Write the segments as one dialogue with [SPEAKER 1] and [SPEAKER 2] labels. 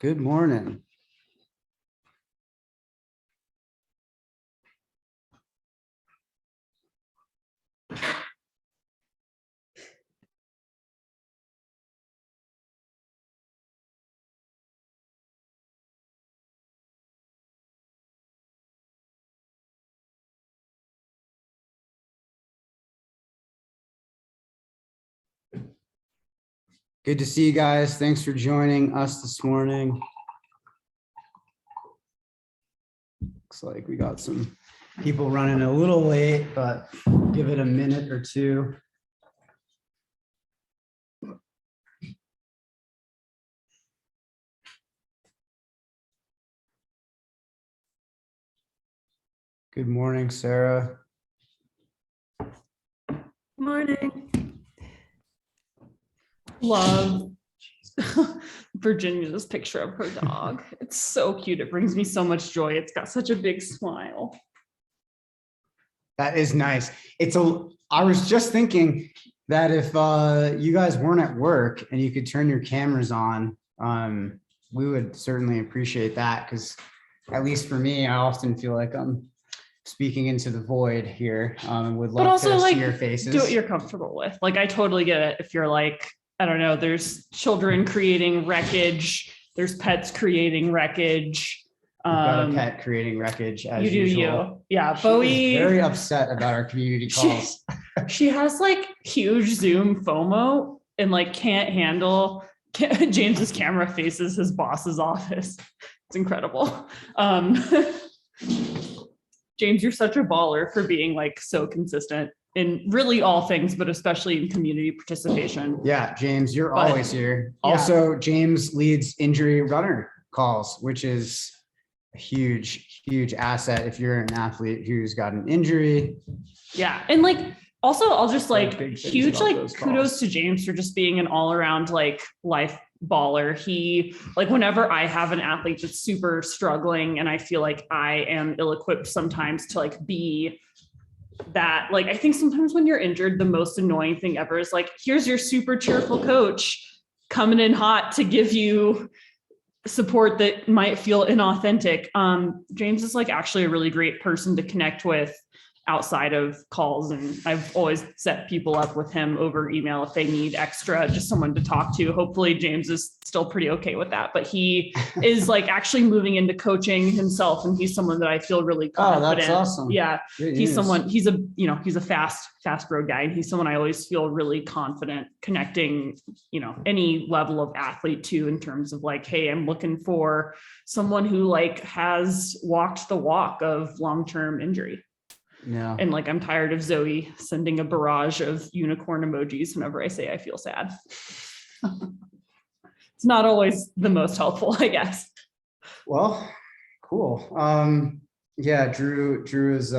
[SPEAKER 1] Good morning. Good to see you guys. Thanks for joining us this morning. Looks like we got some people running a little late, but give it a minute or two. Good morning, Sarah.
[SPEAKER 2] Morning. Love Virginia's picture of her dog. It's so cute. It brings me so much joy. It's got such a big smile.
[SPEAKER 1] That is nice. I was just thinking that if you guys weren't at work and you could turn your cameras on, we would certainly appreciate that, because at least for me, I often feel like I'm speaking into the void here. Would love to see your faces.
[SPEAKER 2] Do what you're comfortable with. Like, I totally get it. If you're like, I don't know, there's children creating wreckage, there's pets creating wreckage.
[SPEAKER 1] You've got a pet creating wreckage as
[SPEAKER 2] you do
[SPEAKER 1] usual.
[SPEAKER 2] Yeah,
[SPEAKER 1] She
[SPEAKER 2] Bowie.
[SPEAKER 1] is very upset about our community calls.
[SPEAKER 2] She has like huge Zoom FOMO and like can't handle James's camera faces his boss's office. It's incredible. James, you're such a baller for being like so consistent in really all things, but especially in community participation.
[SPEAKER 1] Yeah, James, you're always here.
[SPEAKER 2] Yeah.
[SPEAKER 1] Also, James leads injury runner calls, which is a huge asset if you're an athlete who's got an injury.
[SPEAKER 2] Yeah. And like, also, I'll just like huge like kudos
[SPEAKER 1] calls
[SPEAKER 2] to James for just being an all around like life baller. He, like, whenever I have an athlete that's super struggling and I feel like I am ill-equipped sometimes to like be that, like, I think sometimes when you're injured, the most annoying thing ever is like, here's your super cheerful coach coming in hot to give you support that might feel inauthentic. James is like actually a really great person to connect with outside of calls, and I've always set people up with him over email if they need extra, just someone to talk to. Hopefully James is still pretty okay with that, but he is like actually moving into coaching himself, and he's someone that I feel really confident.
[SPEAKER 1] Oh, that's awesome.
[SPEAKER 2] Yeah.
[SPEAKER 1] Great
[SPEAKER 2] he's
[SPEAKER 1] news.
[SPEAKER 2] He's a fast road guy, and he's someone I always feel really confident connecting, any level of athlete to, in terms of like, hey, I'm looking for someone who like has walked the walk of long-term injury.
[SPEAKER 1] Yeah.
[SPEAKER 2] And like, I'm tired of Zoe sending a barrage of unicorn emojis whenever I say I feel sad. It's not always the most helpful, I guess.
[SPEAKER 1] Well, cool. Yeah, Drew is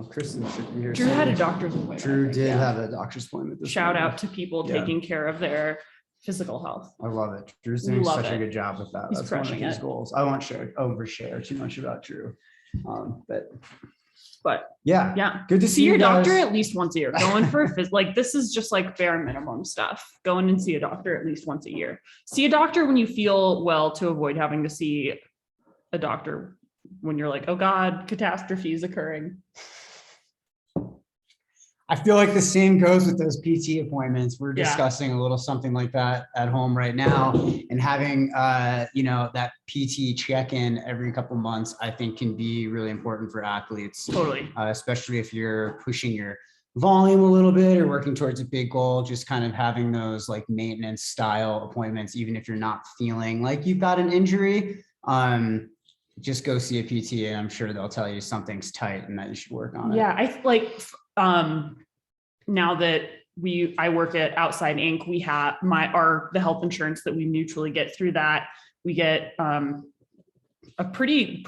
[SPEAKER 1] Kristen should be here.
[SPEAKER 2] Drew had a doctor's appointment.
[SPEAKER 1] Drew did have a doctor's appointment.
[SPEAKER 2] Shout out to people taking care of their physical health.
[SPEAKER 1] I love it. Drew's doing such a good job with that.
[SPEAKER 2] He's
[SPEAKER 1] That's one of
[SPEAKER 2] crushing
[SPEAKER 1] his
[SPEAKER 2] it.
[SPEAKER 1] goals. I won't overshare too much about Drew.
[SPEAKER 2] But
[SPEAKER 1] yeah, good to
[SPEAKER 2] see your
[SPEAKER 1] guys.
[SPEAKER 2] doctor at least once a year. Going for a like, this is just like bare minimum stuff. Go in and see a doctor at least once a year. See a doctor when you feel well, to avoid having to see a doctor when you're like, oh God, catastrophe is occurring.
[SPEAKER 1] I feel like the same goes with those PT appointments. We're discussing a little something like that at home right now, and having that PT check-in every couple months, I think, can be really important for athletes.
[SPEAKER 2] Totally.
[SPEAKER 1] Especially if you're pushing your volume a little bit or working towards a big goal, just kind of having those like maintenance style appointments, even if you're not feeling like you've got an injury. Just go see a PT, and I'm sure they'll tell you something's tight and that you should work on it.
[SPEAKER 2] Yeah, I like now that I work at Outside Inc., we have the health insurance that we mutually get through that. We get a pretty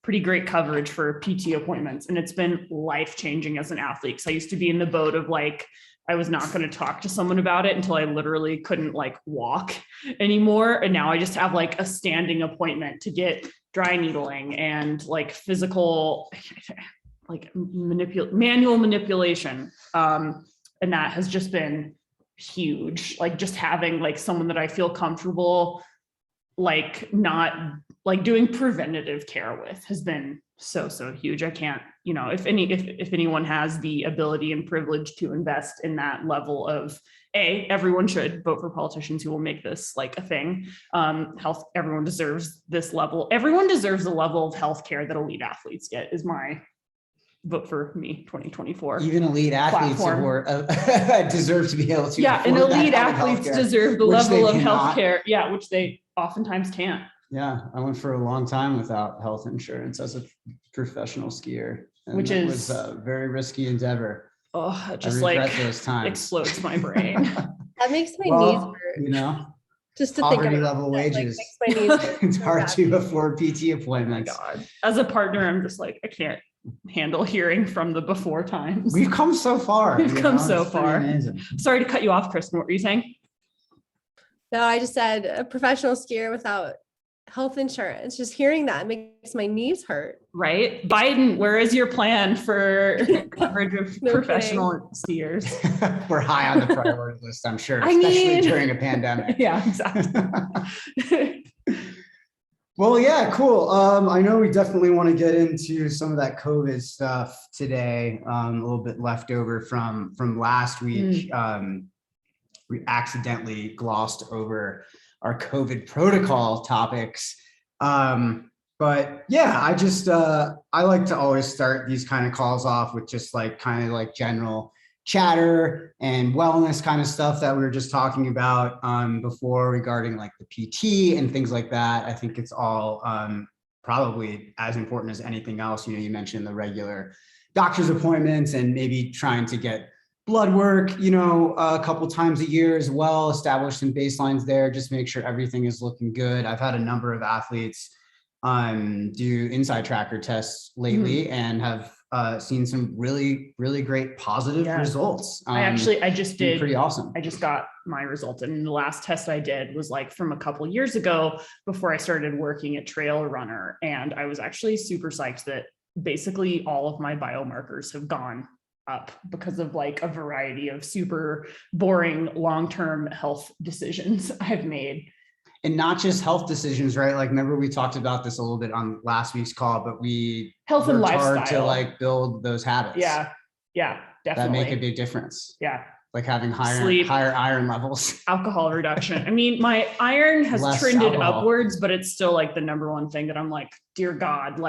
[SPEAKER 2] great coverage for PT appointments, and it's been life-changing as an athlete. Because I used to be in the boat of like, I was not going to talk to someone about it until I literally couldn't like walk anymore. And now I just have like a standing appointment to get dry needling and like physical, like manual manipulation. And that has just been huge. Like, just having like someone that I feel comfortable like not like doing preventative care with has been so huge. I can't, if anyone has the ability and privilege to invest in that level of everyone should vote for politicians who will make this like a thing. Health, everyone deserves this level. Everyone deserves the level of healthcare that elite athletes get is my vote for me 2024.
[SPEAKER 1] Even elite athletes deserve to be able to.
[SPEAKER 2] Yeah, and elite athletes deserve the level of healthcare. Yeah, which they oftentimes can't.
[SPEAKER 1] Yeah, I went for a long time without health insurance as a professional skier,
[SPEAKER 2] which
[SPEAKER 1] was a very risky endeavor.
[SPEAKER 2] Oh, it just like those times. Explodes my brain.
[SPEAKER 3] That makes my knees hurt.
[SPEAKER 1] Just to poverty think level wages. Like, makes my knees it's hard to afford PT appointments.
[SPEAKER 2] Oh my God. As a partner, I'm just like, I can't handle hearing from the before times.
[SPEAKER 1] We've come so far.
[SPEAKER 2] We've come so far. Sorry to cut you off, Kristen. What were you saying?
[SPEAKER 3] No, I just said a professional skier without health insurance. Just hearing that makes my knees hurt.
[SPEAKER 2] Right? Biden, where is your plan for coverage of professional skiers?
[SPEAKER 1] We're high on the priority list, I'm sure, especially during a pandemic.
[SPEAKER 2] Yeah, exactly.
[SPEAKER 1] Well, yeah, cool. I know we definitely want to get into some of that COVID stuff today, a little bit left over from last week. We accidentally glossed over our COVID protocol topics. But yeah, I like to always start these kind of calls off with just like kind of like general chatter and wellness kind of stuff that we were just talking about before regarding like the PT and things like that. I think it's all probably as important as anything else. You mentioned the regular doctor's appointments and maybe trying to get blood work, a couple times a year as well, establish some baselines there, just make sure everything is looking good. I've had a number of athletes do inside tracker tests lately and have seen some really, really great positive results.
[SPEAKER 2] I just did
[SPEAKER 1] pretty awesome.
[SPEAKER 2] I just got my results. And the last test I did was like from a couple years ago before I started working at Trail Runner. And I was actually super psyched that basically all of my biomarkers have gone up because of like a variety of super boring long-term health decisions I've made.
[SPEAKER 1] And not just health decisions, right? Like, remember we talked about this a little bit on last week's call, but we
[SPEAKER 2] health and lifestyle
[SPEAKER 1] hard to like build those habits.
[SPEAKER 2] Yeah, definitely.
[SPEAKER 1] That make a big difference.
[SPEAKER 2] Yeah.
[SPEAKER 1] Like having higher iron levels.
[SPEAKER 2] Alcohol reduction. I mean, my iron has trended upwards, but it's still like the number one thing that I'm like, dear God,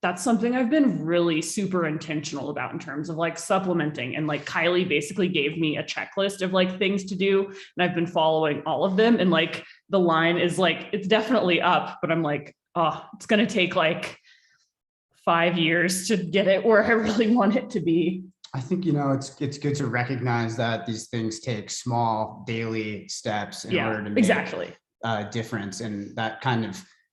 [SPEAKER 2] that's something I've been really super intentional about in terms of like supplementing. And like Kylie basically gave me a checklist of like things to do. And I've been following all of them. And like the line is like, it's definitely up, but I'm like, oh, it's going to take like 5 years to get it where I really want it to be.
[SPEAKER 1] I think, it's good to recognize that these things take small daily steps in order to make a difference. And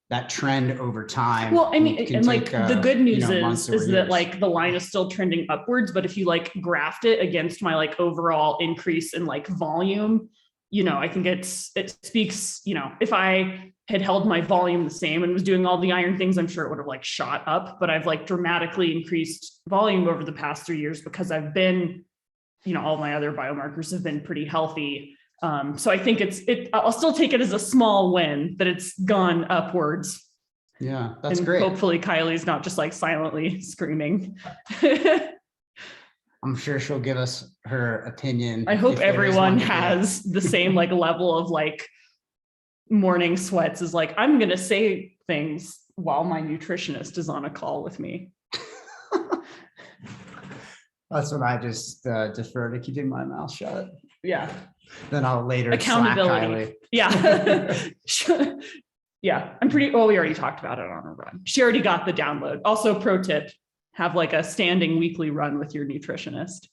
[SPEAKER 1] that trend over time.
[SPEAKER 2] Well, I mean, and like the good news is that like the line is still trending upwards, but if you like graphed it against my like overall increase in like volume, I think it speaks, if I had held my volume the same and was doing all the iron things, I'm sure it would have like shot up, but I've like dramatically increased volume over the past 3 years because I've been, all my other biomarkers have been pretty healthy. So I think I'll still take it as a small win that it's gone upwards.
[SPEAKER 1] Yeah, that's
[SPEAKER 2] and
[SPEAKER 1] great.
[SPEAKER 2] Hopefully Kylie's not just like silently screaming.
[SPEAKER 1] I'm sure she'll give us her opinion.
[SPEAKER 2] I hope everyone has the same like level of like morning sweats is like, I'm going to say things while my nutritionist is on a call with me.
[SPEAKER 1] That's when I just defer to keeping my mouth shut.
[SPEAKER 2] Yeah.
[SPEAKER 1] Then I'll later
[SPEAKER 2] accountability. Yeah. Yeah. We already talked about it on a run. She already got the download. Also, pro tip, have like a standing weekly run with your nutritionist.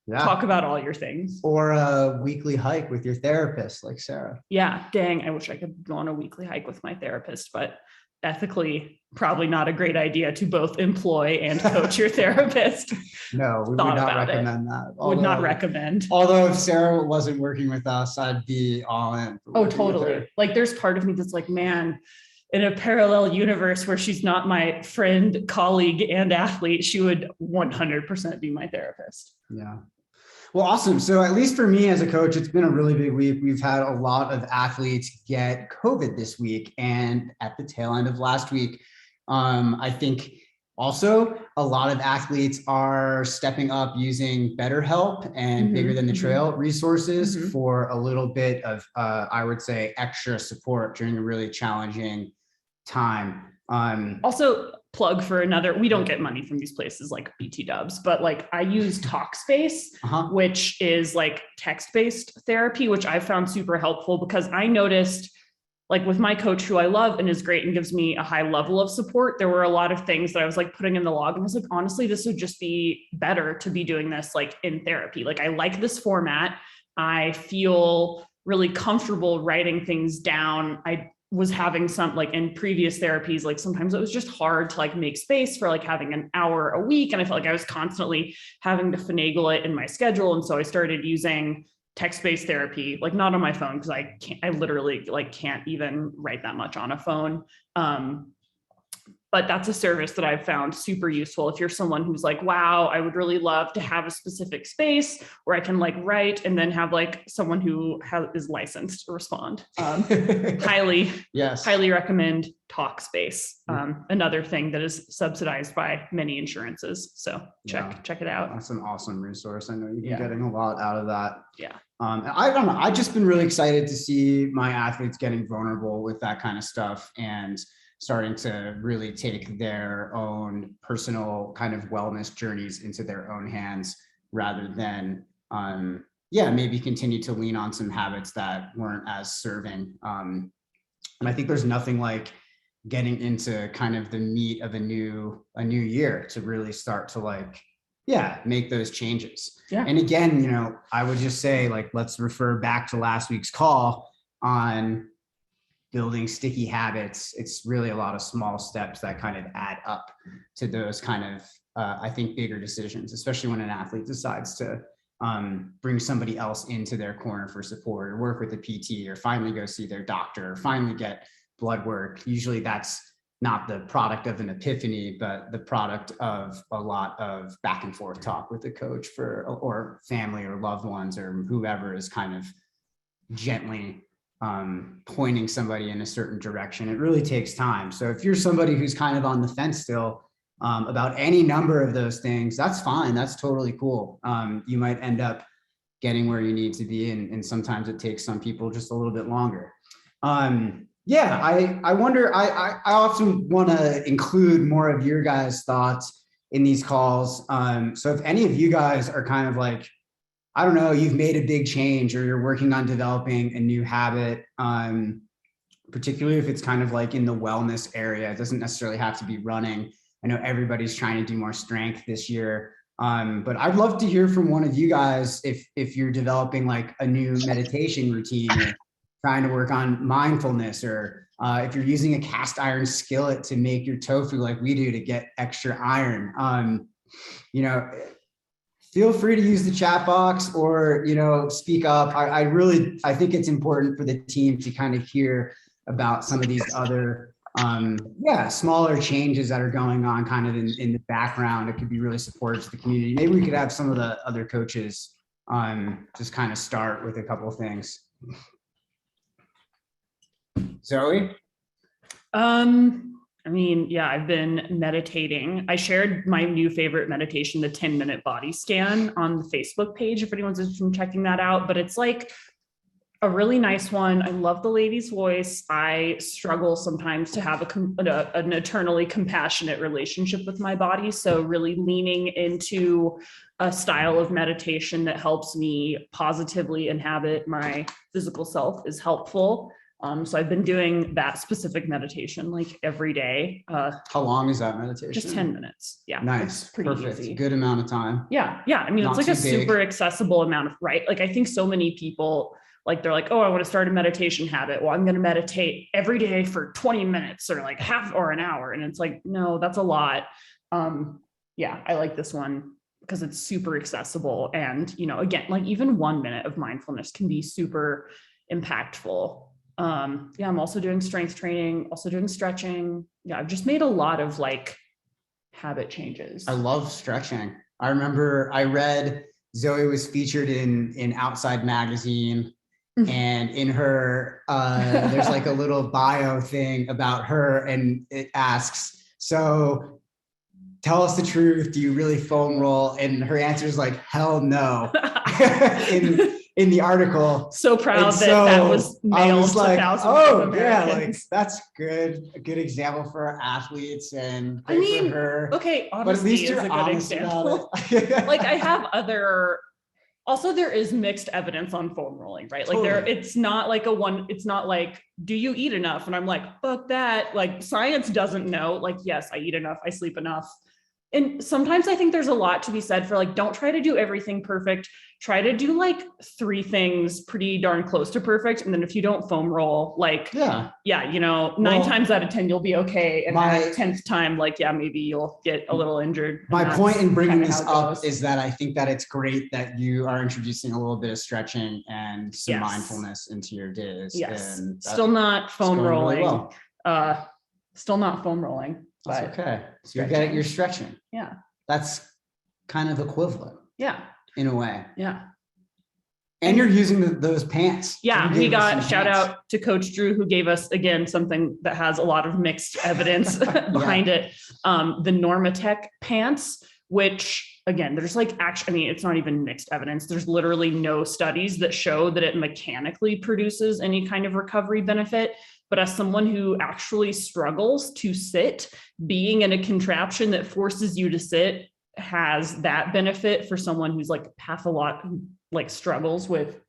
[SPEAKER 2] Yeah. Talk about all your things.
[SPEAKER 1] Or a weekly hike with your therapist, like Sarah.
[SPEAKER 2] Yeah. Dang. I wish I could go on a weekly hike with my therapist, but ethically probably not a great idea to both employ and coach your therapist.
[SPEAKER 1] No, we would not recommend that.
[SPEAKER 2] Would not recommend.
[SPEAKER 1] Although if Sarah wasn't working with us, I'd be all in.
[SPEAKER 2] Oh, totally. Like there's part of me that's like, man, in a parallel universe where she's not my friend, colleague, and athlete, she would 100% be my therapist.
[SPEAKER 1] Yeah. Well, awesome. So at least for me as a coach, it's been a really big week. We've had a lot of athletes get COVID this week, and at the tail end of last week, I think also a lot of athletes are stepping up using BetterHelp and Bigger Than the Trail resources for a little bit of, I would say, extra support during a really challenging time.
[SPEAKER 2] Also, plug for another, we don't get money from these places like BT Dubs, but like I use Talkspace, which is like text-based therapy, which I found super helpful because I noticed, like with my coach who I love and is great and gives me a high level of support, there were a lot of things that I was like putting in the log and I was like, honestly, this would just be better to be doing this like in therapy. Like I like this format. I feel really comfortable writing things down. I was having some like in previous therapies, like sometimes it was just hard to like make space for like having an hour a week. And I felt like I was constantly having to finagle it in my schedule. And so I started using text-based therapy, like not on my phone, because I literally like can't even write that much on a phone. But that's a service that I've found super useful. If you're someone who's like, wow, I would really love to have a specific space where I can like write and then have like someone who is licensed to respond. Highly recommend Talkspace. Another thing that is subsidized by many insurances. So check it out.
[SPEAKER 1] That's an awesome resource. I know you've been getting a lot out of that.
[SPEAKER 2] Yeah.
[SPEAKER 1] I don't know. I've just been really excited to see my athletes getting vulnerable with that kind of stuff and starting to really take their own personal kind of wellness journeys into their own hands rather than, maybe continue to lean on some habits that weren't as serving. And I think there's nothing like getting into kind of the meat of a new year to really start to like, make those changes. Yeah. And again, I would just say like, let's refer back to last week's call on building sticky habits. It's really a lot of small steps that kind of add up to those kind of, I think, bigger decisions, especially when an athlete decides to bring somebody else into their corner for support or work with a PT or finally go see their doctor or finally get blood work. Usually that's not the product of an epiphany, but the product of a lot of back and forth talk with the coach or family or loved ones or whoever is kind of gently pointing somebody in a certain direction. It really takes time. So if you're somebody who's kind of on the fence still about any number of those things, that's fine. That's totally cool. You might end up getting where you need to be. And sometimes it takes some people just a little bit longer. I wonder, I often want to include more of your guys' thoughts in these calls. So if any of you guys are kind of like, I don't know, you've made a big change or you're working on developing a new habit, particularly if it's kind of like in the wellness area, it doesn't necessarily have to be running. I know everybody's trying to do more strength this year, but I'd love to hear from one of you guys if you're developing like a new meditation routine or trying to work on mindfulness, or if you're using a cast iron skillet to make your tofu like we do to get extra iron. Feel free to use the chat box or, speak up. I think it's important for the team to kind of hear about some of these other, smaller changes that are going on kind of in the background. It could be really supportive to the community. Maybe we could have some of the other coaches just kind of start with a couple of things. Zoe?
[SPEAKER 2] I've been meditating. I shared my new favorite meditation, the 10-minute body scan, on the Facebook page, if anyone's interested in checking that out. But it's like a really nice one. I love the lady's voice. I struggle sometimes to have an eternally compassionate relationship with my body. So really leaning into a style of meditation that helps me positively inhabit my physical self is helpful. So I've been doing that specific meditation like every day.
[SPEAKER 1] How long is that meditation?
[SPEAKER 2] Just 10 minutes. Yeah.
[SPEAKER 1] Nice.
[SPEAKER 2] It's pretty
[SPEAKER 1] Perfect.
[SPEAKER 2] easy.
[SPEAKER 1] Good amount of time.
[SPEAKER 2] Yeah. It's like a super accessible amount of, right? Like I think so many people, like they're like, oh, I want to start a meditation habit. Well, I'm going to meditate every day for 20 minutes or like half or an hour. And it's like, no, that's a lot. I like this one because it's super accessible. And, again, like even 1 minute of mindfulness can be super impactful. I'm also doing strength training, also doing stretching. Yeah, I've just made a lot of like habit changes.
[SPEAKER 1] I love stretching. I remember I read Zoe was featured in Outside Magazine, and in her there's like a little bio thing about her, and it asks, so tell us the truth, do you really foam roll? And her answer is like, hell no. in the article.
[SPEAKER 2] So proud
[SPEAKER 1] And
[SPEAKER 2] that was
[SPEAKER 1] I
[SPEAKER 2] mailed
[SPEAKER 1] was
[SPEAKER 2] to
[SPEAKER 1] like,
[SPEAKER 2] thousands
[SPEAKER 1] oh
[SPEAKER 2] of
[SPEAKER 1] yeah, like
[SPEAKER 2] Americans.
[SPEAKER 1] that's good, a good example for our athletes, and
[SPEAKER 2] I
[SPEAKER 1] great
[SPEAKER 2] mean,
[SPEAKER 1] for her.
[SPEAKER 2] okay,
[SPEAKER 1] But at
[SPEAKER 2] honesty
[SPEAKER 1] least
[SPEAKER 2] is
[SPEAKER 1] you're
[SPEAKER 2] a good
[SPEAKER 1] honest
[SPEAKER 2] example.
[SPEAKER 1] about it.
[SPEAKER 2] Like I have other, also there is mixed evidence on foam rolling, right? Like
[SPEAKER 1] Totally.
[SPEAKER 2] it's not like it's not like, do you eat enough? And I'm like, fuck that. Like science doesn't know. Like, yes, I eat enough, I sleep enough. And sometimes I think there's a lot to be said for like, don't try to do everything perfect. Try to do like 3 things pretty darn close to perfect. And then if you don't foam roll, like,
[SPEAKER 1] Yeah.
[SPEAKER 2] you know, 9 times out of 10, you'll be okay. And that 10th time, like, yeah, maybe you'll get a little injured.
[SPEAKER 1] My point in bringing
[SPEAKER 2] kinda
[SPEAKER 1] this
[SPEAKER 2] how it
[SPEAKER 1] up
[SPEAKER 2] goes.
[SPEAKER 1] is that I think that it's great that you are introducing a little bit of stretching and some
[SPEAKER 2] Yes.
[SPEAKER 1] mindfulness into your days.
[SPEAKER 2] Yes,
[SPEAKER 1] And
[SPEAKER 2] still not foam
[SPEAKER 1] going really
[SPEAKER 2] rolling.
[SPEAKER 1] well.
[SPEAKER 2] Still not foam rolling.
[SPEAKER 1] That's
[SPEAKER 2] But
[SPEAKER 1] okay. So you're stretching.
[SPEAKER 2] yeah.
[SPEAKER 1] That's kind of equivalent
[SPEAKER 2] Yeah.
[SPEAKER 1] in a way.
[SPEAKER 2] Yeah.
[SPEAKER 1] And you're using those pants.
[SPEAKER 2] Yeah,
[SPEAKER 1] You
[SPEAKER 2] we
[SPEAKER 1] gave us
[SPEAKER 2] got
[SPEAKER 1] some
[SPEAKER 2] shout
[SPEAKER 1] pants.
[SPEAKER 2] out to Coach Drew, who gave us again something that has a lot of mixed evidence behind it. The Normatek pants, which again, there's like actually, I mean, it's not even mixed evidence. There's literally no studies that show that it mechanically produces any kind of recovery benefit. But as someone who actually struggles to sit, being in a contraption that forces you to sit has that benefit for someone who's like like struggles with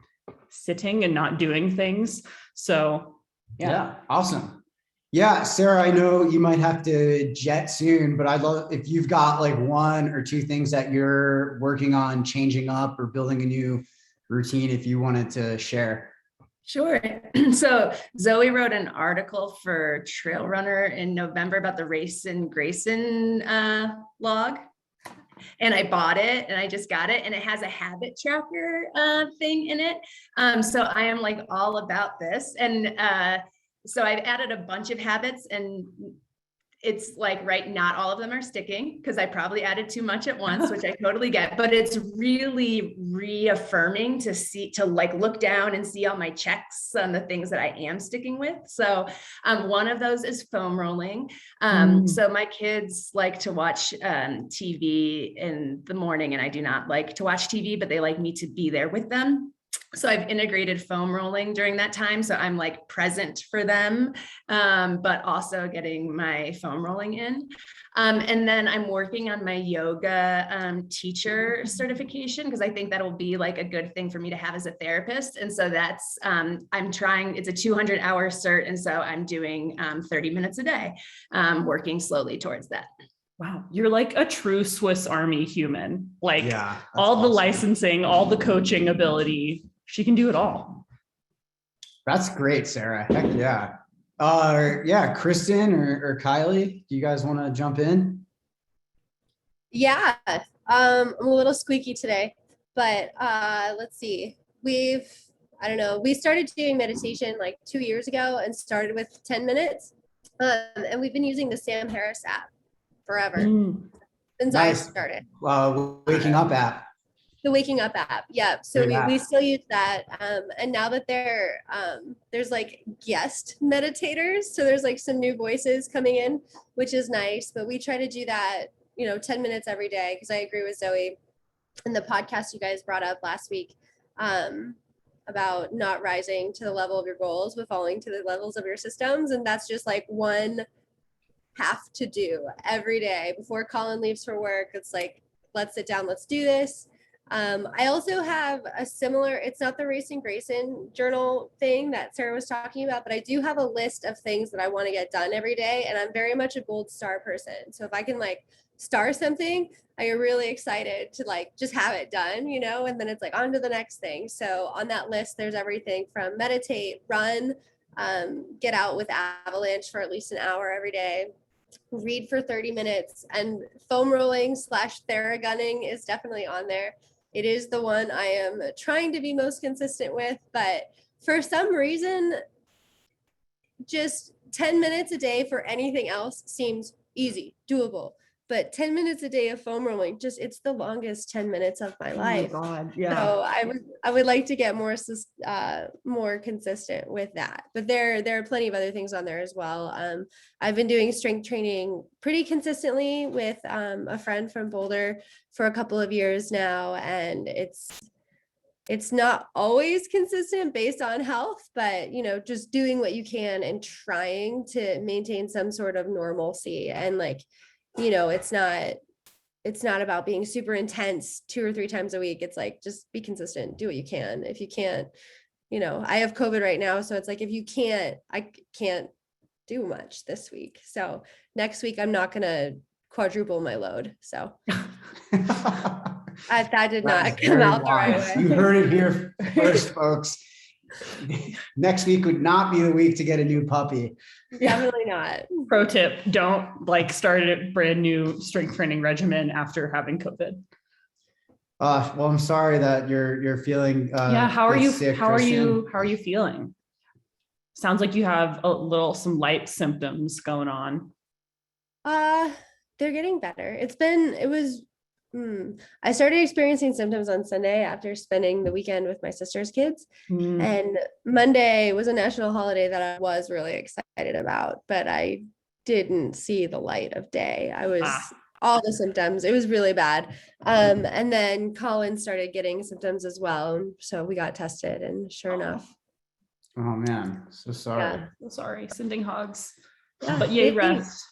[SPEAKER 2] sitting and not doing things. So
[SPEAKER 1] yeah, awesome. Yeah, Sarah, I know you might have to jet soon, but I'd love if you've got like 1 or 2 things that you're working on changing up or building a new routine, if you wanted to share.
[SPEAKER 4] Sure. So Zoe wrote an article for Trail Runner in November about the Race and Grayson log. And I bought it and I just got it, and it has a habit tracker thing in it. So I am like all about this. And so I've added a bunch of habits, and it's like, right, not all of them are sticking because I probably added too much at once, which I totally get, but it's really reaffirming to like look down and see all my checks on the things that I am sticking with. So one of those is foam rolling. So my kids like to watch TV in the morning, and I do not like to watch TV, but they like me to be there with them. So I've integrated foam rolling during that time. So I'm like present for them, but also getting my foam rolling in. And then I'm working on my yoga teacher certification, because I think that'll be like a good thing for me to have as a therapist. And so that's, I'm trying, it's a 200-hour cert. And so I'm doing 30 minutes a day, working slowly towards that.
[SPEAKER 2] wow, you're like a true Swiss Army human. Like
[SPEAKER 1] all
[SPEAKER 2] the licensing, all the coaching ability, she can do it all.
[SPEAKER 1] That's great, Sarah. Heck yeah. Yeah, Kristen or Kylie, do you guys want to jump in?
[SPEAKER 3] Yeah, I'm a little squeaky today, but let's see. We started doing meditation like 2 years ago and started with 10 minutes. And we've been using the Sam Harris app forever since
[SPEAKER 1] Nice.
[SPEAKER 3] I started.
[SPEAKER 1] Waking up app.
[SPEAKER 3] The Waking Up app. Yeah. So
[SPEAKER 1] Great
[SPEAKER 3] we
[SPEAKER 1] app.
[SPEAKER 3] still use that. And now that there's like guest meditators. So there's like some new voices coming in, which is nice. But we try to do that, 10 minutes every day, because I agree with Zoe in the podcast you guys brought up last week about not rising to the level of your goals, but falling to the levels of your systems. And that's just like one have to do every day before Colin leaves for work. It's like, let's sit down, let's do this. I also have a similar, it's not the Racing Grayson journal thing that Sarah was talking about, but I do have a list of things that I want to get done every day. And I'm very much a gold star person. So if I can like star something, I get really excited to like just have it done, and then it's like on to the next thing. So on that list, there's everything from meditate, run, get out with Avalanche for at least an hour every day, read for 30 minutes, and foam rolling / theragunning is definitely on there. It is the one I am trying to be most consistent with, but for some reason, just 10 minutes a day for anything else seems easy, doable. but 10 minutes a day of foam rolling, it's the longest 10 minutes of my
[SPEAKER 2] Oh my
[SPEAKER 3] life.
[SPEAKER 2] God. Yeah.
[SPEAKER 3] So I would like to get more consistent with that. But there are plenty of other things on there as well. I've been doing strength training pretty consistently with a friend from Boulder for a couple of years now, and it's not always consistent based on health, but just doing what you can and trying to maintain some sort of normalcy. And like, it's not about being super intense 2 or 3 times a week. It's like, just be consistent, do what you can. If you can't, I have COVID right now. So it's like, I can't do much this week. So next week, I'm not going to quadruple my load. So that did not
[SPEAKER 1] That's
[SPEAKER 3] come
[SPEAKER 1] very
[SPEAKER 3] out the right
[SPEAKER 1] wise.
[SPEAKER 3] way.
[SPEAKER 1] You heard it here first, folks. Next week would not be the week to get a new puppy.
[SPEAKER 3] Definitely not.
[SPEAKER 2] Pro tip, don't like start a brand new strength training regimen after having COVID.
[SPEAKER 1] Well, I'm sorry that you're feeling
[SPEAKER 2] Yeah, how are you
[SPEAKER 1] sick,
[SPEAKER 2] how are
[SPEAKER 1] Christian.
[SPEAKER 2] you how are you feeling? Sounds like you have some light symptoms going on.
[SPEAKER 3] They're getting better. I started experiencing symptoms on Sunday after spending the weekend with my sister's kids.
[SPEAKER 2] Mm.
[SPEAKER 3] And Monday was a national holiday that I was really excited about, but I didn't see the light of day. I was all the symptoms. It was really bad. And then Colin started getting symptoms as well. So we got tested, and sure enough.
[SPEAKER 1] Oh man, so sorry.
[SPEAKER 3] Yeah.
[SPEAKER 2] So sorry, sending hugs.
[SPEAKER 3] Yeah,
[SPEAKER 2] But yay,
[SPEAKER 3] it-
[SPEAKER 2] rest.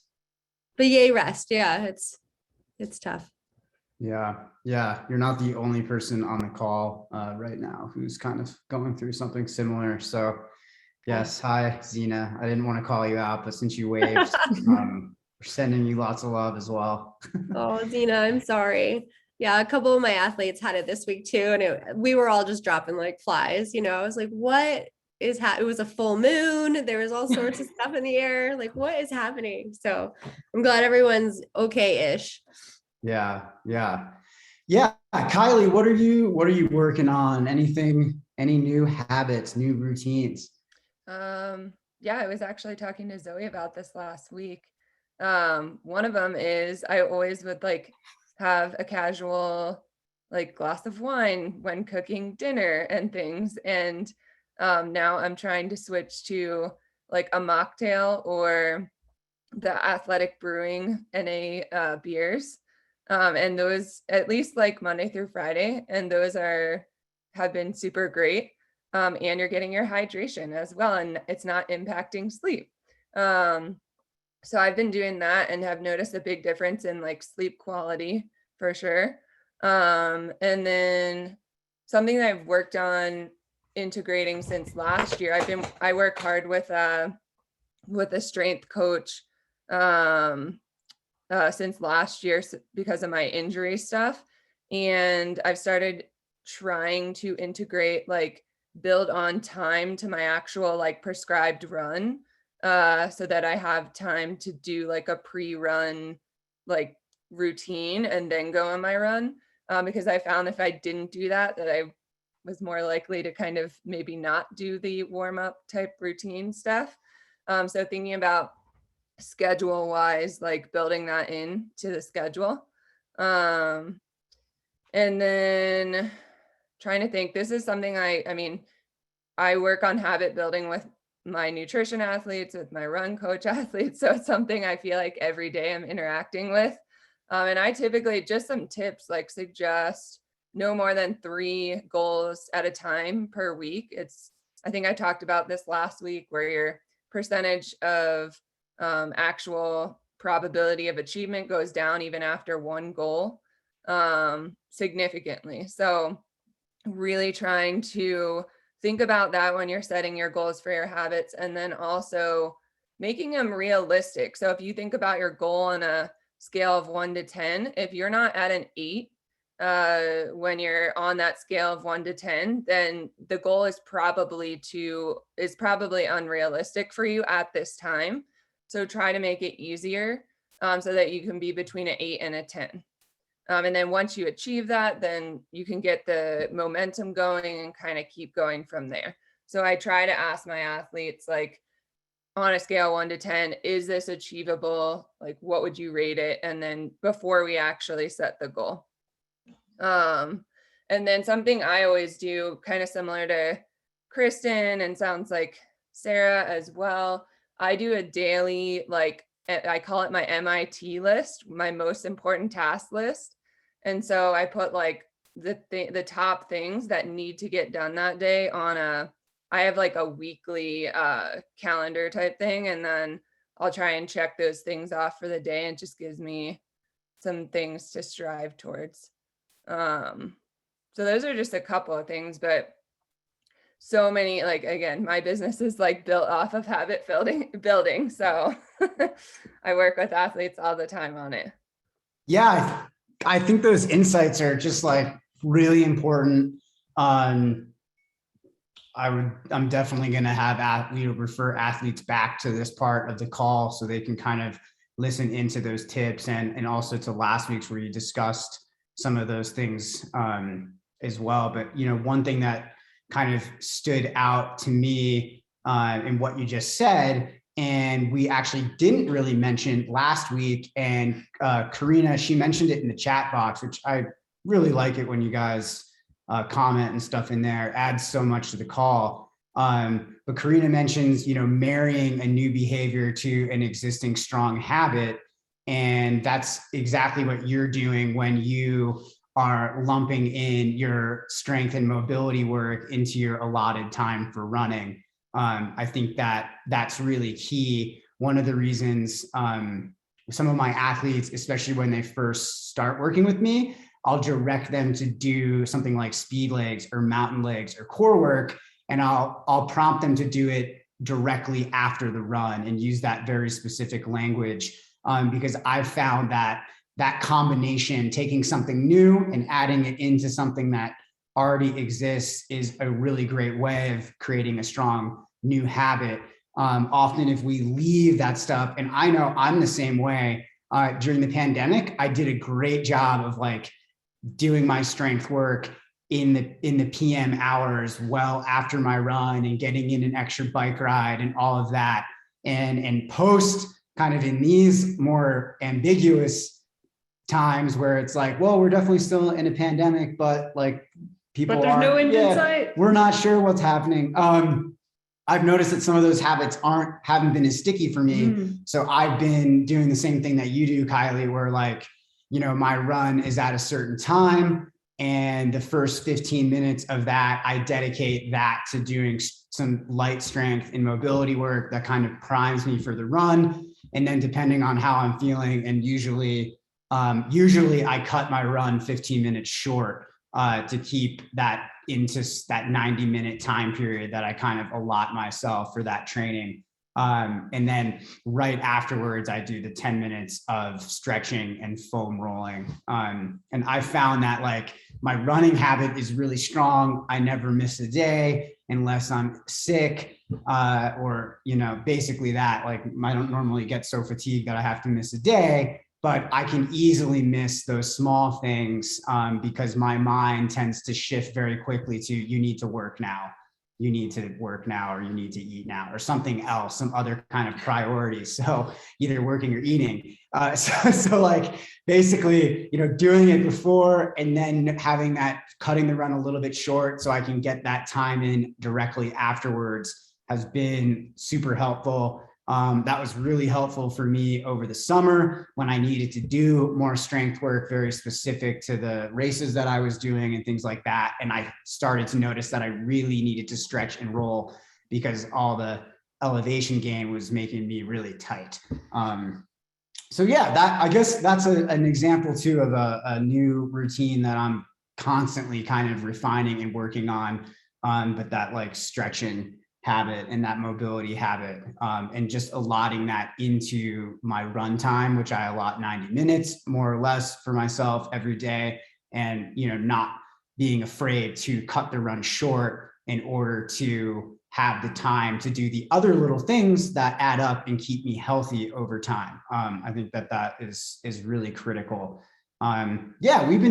[SPEAKER 3] But yay, rest. Yeah, it's tough.
[SPEAKER 1] Yeah, you're not the only person on the call right now who's kind of going through something similar. So yes, hi Zena. I didn't want to call you out, but since you waved, we're sending you lots of love as well.
[SPEAKER 3] Oh, Zena, I'm sorry. Yeah, a couple of my athletes had it this week too, and we were all just dropping like flies. I was like, what is it was a full moon. There was all sorts of stuff in the air. Like, what is happening? So I'm glad everyone's okay-ish.
[SPEAKER 1] Yeah. Kylie, what are you working on? Any new habits, new routines?
[SPEAKER 5] Yeah, I was actually talking to Zoe about this last week. One of them is I always would like have a casual like glass of wine when cooking dinner and things. And now I'm trying to switch to like a mocktail or the Athletic Brewing NA beers. And those at least like Monday through Friday, and those have been super great. And you're getting your hydration as well, and it's not impacting sleep. So I've been doing that and have noticed a big difference in like sleep quality for sure. And then something that I've worked on integrating since last year, I work hard with a strength coach since last year because of my injury stuff. And I've started trying to integrate like build on time to my actual like prescribed run so that I have time to do like a pre-run like routine and then go on my run because I found if I didn't do that I was more likely to kind of maybe not do the warm-up type routine stuff. So thinking about schedule wise, like building that in to the schedule. And then trying to think, this is something I work on habit building with my nutrition athletes, with my run coach athletes. So it's something I feel like every day I'm interacting with. And I typically just some tips like suggest no more than 3 goals at a time per week. I think I talked about this last week where your percentage of actual probability of achievement goes down even after 1 goal significantly. So really trying to think about that when you're setting your goals for your habits, and then also making them realistic. So if you think about your goal on a scale of 1 to 10, if you're not at an 8 when you're on that scale of 1 to 10, then the goal is probably unrealistic for you at this time. So try to make it easier so that you can be between an 8 and a 10. And then once you achieve that, then you can get the momentum going and kind of keep going from there. So I try to ask my athletes, like, on a scale 1 to 10, is this achievable? Like, what would you rate it? And then before we actually set the goal. And then something I always do, kind of similar to Kristen, and sounds like Sarah as well, I do a daily, like, I call it my MIT list, my most important task list. And so I put like the top things that need to get done that day on I have like a weekly calendar type thing, and then I'll try and check those things off for the day, and it just gives me some things to strive towards. So those are just a couple of things, but so many, like, again, my business is like built off of habit building. So I work with athletes all the time on it.
[SPEAKER 1] Yeah, I think those insights are just like really important. I'm definitely going to have refer athletes back to this part of the call so they can kind of listen into those tips, and also to last week's where you discussed some of those things as well. But, you know, one thing that kind of stood out to me in what you just said, and we actually didn't really mention last week, and Karina, she mentioned it in the chat box, which I really like it when you guys comment and stuff in there, adds so much to the call. But Karina mentions, you know, marrying a new behavior to an existing strong habit. And that's exactly what you're doing when you are lumping in your strength and mobility work into your allotted time for running. I think that that's really key. One of the reasons some of my athletes, especially when they first start working with me, I'll direct them to do something like speed legs or mountain legs or core work, and I'll prompt them to do it directly after the run and use that very specific language, because I've found that combination, taking something new and adding it into something that already exists, is a really great way of creating a strong new habit. Often if we leave that stuff, and I know I'm the same way, during the pandemic, I did a great job of like doing my strength work in the PM hours well after my run, and getting in an extra bike ride and all of that. And post, kind of in these more ambiguous times where it's like, well, we're definitely still in a pandemic, but like people
[SPEAKER 2] But there's no end in sight.
[SPEAKER 1] we're not sure what's happening. I've noticed that some of those habits haven't been as sticky for me. So I've been doing the same thing that you do, Kylie, where like, you know, my run is at a certain time, and the first 15 minutes of that, I dedicate that to doing some light strength and mobility work that kind of primes me for the run. And then depending on how I'm feeling, and usually I cut my run 15 minutes short to keep that into that 90-minute time period that I kind of allot myself for that training. And then right afterwards, I do the 10 minutes of stretching and foam rolling. And I found that like my running habit is really strong. I never miss a day unless I'm sick, or, you know, basically that, like I don't normally get so fatigued that I have to miss a day, but I can easily miss those small things because my mind tends to shift very quickly to, you need to work now. You need to work now, or you need to eat now, or something else, some other kind of priority. So either working or eating. So like basically, you know, doing it before and then having that, cutting the run a little bit short so I can get that time in directly afterwards has been super helpful. That was really helpful for me over the summer when I needed to do more strength work, very specific to the races that I was doing and things like that. And I started to notice that I really needed to stretch and roll because all the elevation gain was making me really tight. So yeah, I guess that's an example too of a new routine that I'm constantly kind of refining and working on. But that like stretching habit and that mobility habit, and just allotting that into my run time, which I allot 90 minutes more or less for myself every day. And, you know, not being afraid to cut the run short in order to have the time to do the other little things that add up and keep me healthy over time. I think that is really critical. Yeah, we've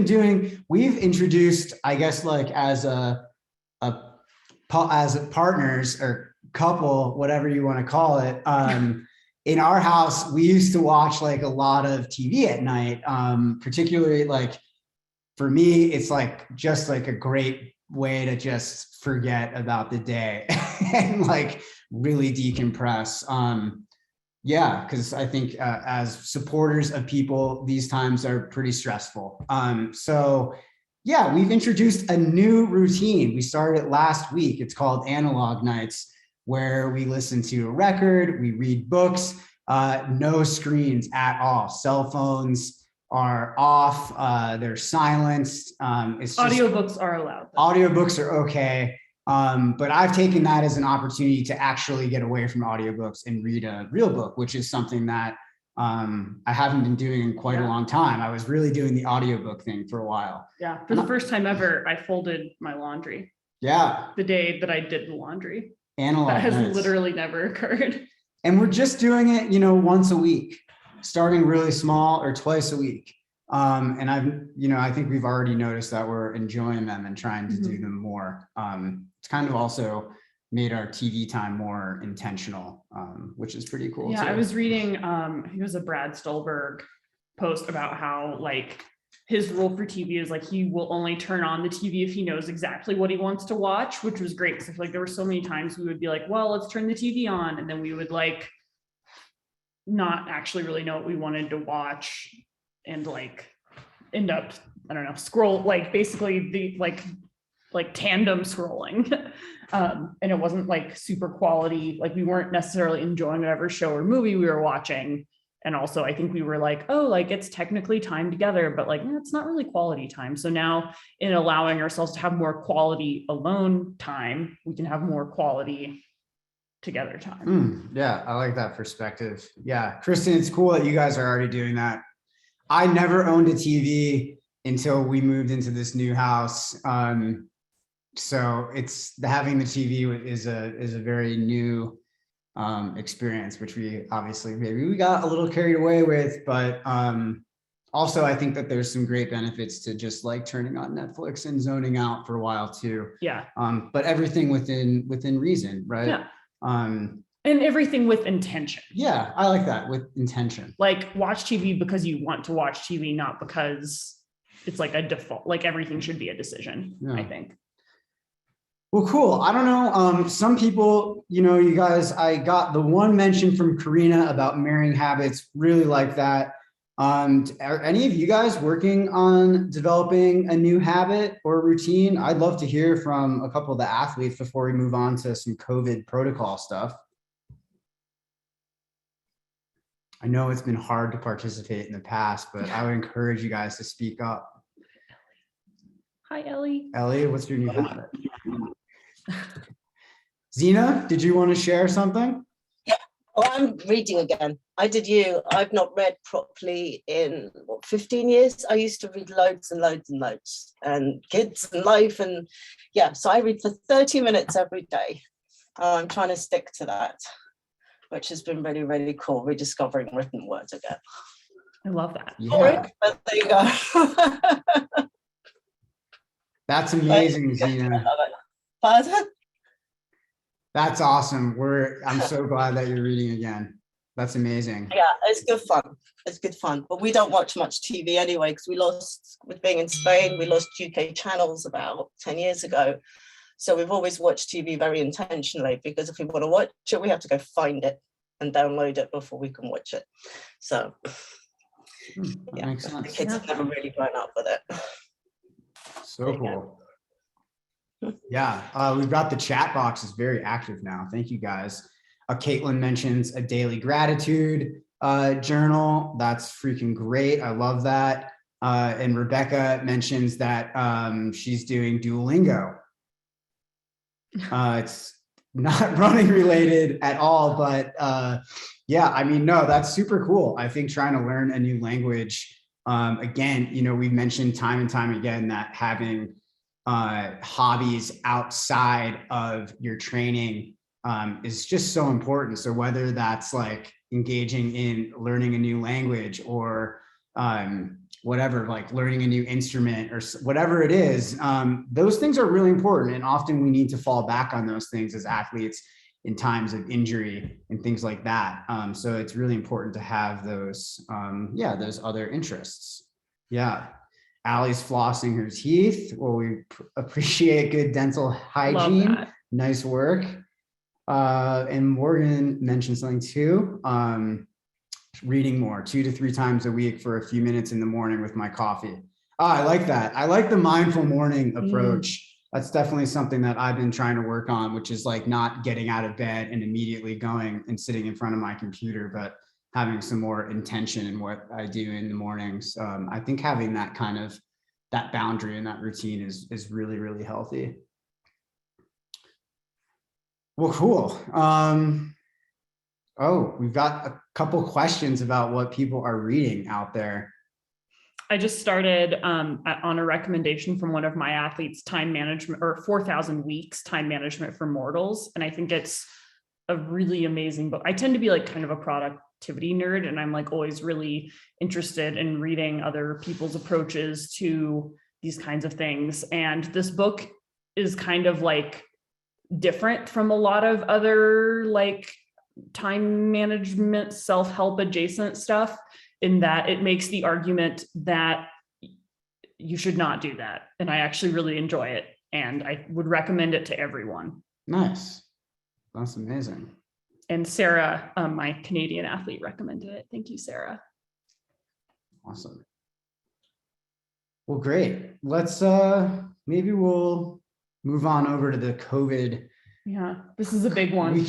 [SPEAKER 1] introduced, I guess, like as partners or couple, whatever you want to call it, in our house, we used to watch like a lot of TV at night, particularly like for me, it's like just like a great way to just forget about the day and like really decompress. Yeah, because I think as supporters of people, these times are pretty stressful. So yeah, we've introduced a new routine. We started last week. It's called Analog Nights, where we listen to a record, we read books, no screens at all. Cell phones are off, they're silenced. It's just,
[SPEAKER 2] Audiobooks are allowed. though.
[SPEAKER 1] audiobooks are okay. But I've taken that as an opportunity to actually get away from audiobooks and read a real book, which is something that I haven't been doing in quite a
[SPEAKER 2] Yeah.
[SPEAKER 1] long time. I was really doing the audiobook thing for a while.
[SPEAKER 2] Yeah. For the first time ever, I folded my laundry
[SPEAKER 1] Yeah,
[SPEAKER 2] the day that I did the laundry.
[SPEAKER 1] analog.
[SPEAKER 2] That has
[SPEAKER 1] nights.
[SPEAKER 2] literally never occurred.
[SPEAKER 1] And we're just doing it, once a week, starting really small or twice a week. And I think we've already noticed that we're enjoying them and trying to do them more. It's kind of also made our TV time more intentional, which is pretty cool.
[SPEAKER 2] Yeah,
[SPEAKER 1] too.
[SPEAKER 2] I was reading, he was a Brad Stolberg post about how like his rule for TV is like he will only turn on the TV if he knows exactly what he wants to watch, which was great because I feel like there were so many times we would be like, well, let's turn the TV on, and then we would like not actually really know what we wanted to watch and like end up, I don't know, scroll like basically the like tandem scrolling. And it wasn't like super quality, like we weren't necessarily enjoying whatever show or movie we were watching. And also I think we were like, oh, like it's technically time together, but like it's not really quality time. So now in allowing ourselves to have more quality alone time, we can have more quality together time.
[SPEAKER 1] Yeah, I like that perspective. Yeah, Kristen, it's cool that you guys are already doing that. I never owned a TV until we moved into this new house. So it's having the TV is a very new experience, which we obviously maybe we got a little carried away with, but also I think that there's some great benefits to just like turning on Netflix and zoning out for a while too.
[SPEAKER 2] Yeah.
[SPEAKER 1] But everything within reason, right?
[SPEAKER 2] Yeah. And everything with intention.
[SPEAKER 1] Yeah, I like that, with intention.
[SPEAKER 2] Like watch TV because you want to watch TV, not because it's like a default, like everything should be a decision,
[SPEAKER 1] Yeah.
[SPEAKER 2] I think.
[SPEAKER 1] Well, cool. I don't know. Some people, you guys, I got the one mention from Karina about marrying habits, really like that. Are any of you guys working on developing a new habit or routine? I'd love to hear from a couple of the athletes before we move on to some COVID protocol stuff. I know it's been hard to participate in the past, but I would encourage you guys to speak up.
[SPEAKER 2] Hi, Ellie.
[SPEAKER 1] Ellie, what's your new habit? Zena, did you want to share something?
[SPEAKER 6] Oh, I'm reading again. I did you. I've not read properly in 15 years. I used to read loads and loads and loads, and kids and life, and yeah. So I read for 30 minutes every day. I'm trying to stick to that, which has been really, really cool. Rediscovering written words again.
[SPEAKER 2] I love that.
[SPEAKER 1] Yeah,
[SPEAKER 6] But there you go.
[SPEAKER 1] that's amazing, Zena.
[SPEAKER 6] Pardon?
[SPEAKER 1] That's awesome. I'm so glad that you're reading again. That's amazing.
[SPEAKER 6] Yeah, it's good fun. It's good fun. But we don't watch much TV anyway, because we lost, with being in Spain, we lost UK channels about 10 years ago. So we've always watched TV very intentionally, because if we want to watch it, we have to go find it and download it before we can watch it. So
[SPEAKER 1] That makes
[SPEAKER 6] the
[SPEAKER 1] sense.
[SPEAKER 6] kids have never really grown up with it.
[SPEAKER 1] So cool. Yeah, we've got the chat box is very active now. Thank you guys. Caitlin mentions a daily gratitude journal. That's freaking great. I love that. And Rebecca mentions that she's doing Duolingo. It's not running related at all, but yeah, I mean, no, that's super cool. I think trying to learn a new language, again, we've mentioned time and time again that having hobbies outside of your training is just so important. So whether that's like engaging in learning a new language or whatever, like learning a new instrument or whatever it is, those things are really important. And often we need to fall back on those things as athletes in times of injury and things like that. So it's really important to have those, those other interests. Yeah. Allie's flossing her teeth. Well, we appreciate good dental
[SPEAKER 2] Love
[SPEAKER 1] hygiene.
[SPEAKER 2] that.
[SPEAKER 1] Nice work. And Morgan mentioned something too. Reading more 2 to 3 times a week for a few minutes in the morning with my coffee. I like that. I like the mindful morning approach. That's definitely something that I've been trying to work on, which is like not getting out of bed and immediately going and sitting in front of my computer, but having some more intention in what I do in the mornings. I think having that kind of that boundary and that routine is really, really healthy. Well, cool. Oh, we've got a couple questions about what people are reading out there.
[SPEAKER 2] I just started on a recommendation from one of my athletes, time management, or 4,000 weeks time management for mortals. And I think it's a really amazing book. I tend to be like kind of a productivity nerd, and I'm like always really interested in reading other people's approaches to these kinds of things. And this book is kind of like different from a lot of other like time management, self-help adjacent stuff, in that it makes the argument that you should not do that. And I actually really enjoy it. And I would recommend it to everyone.
[SPEAKER 1] Nice. That's amazing.
[SPEAKER 2] And Sarah, my Canadian athlete, recommended it. Thank you, Sarah.
[SPEAKER 1] Awesome. Well, great. Let's maybe we'll move on over to the COVID.
[SPEAKER 2] Yeah, this is a big one.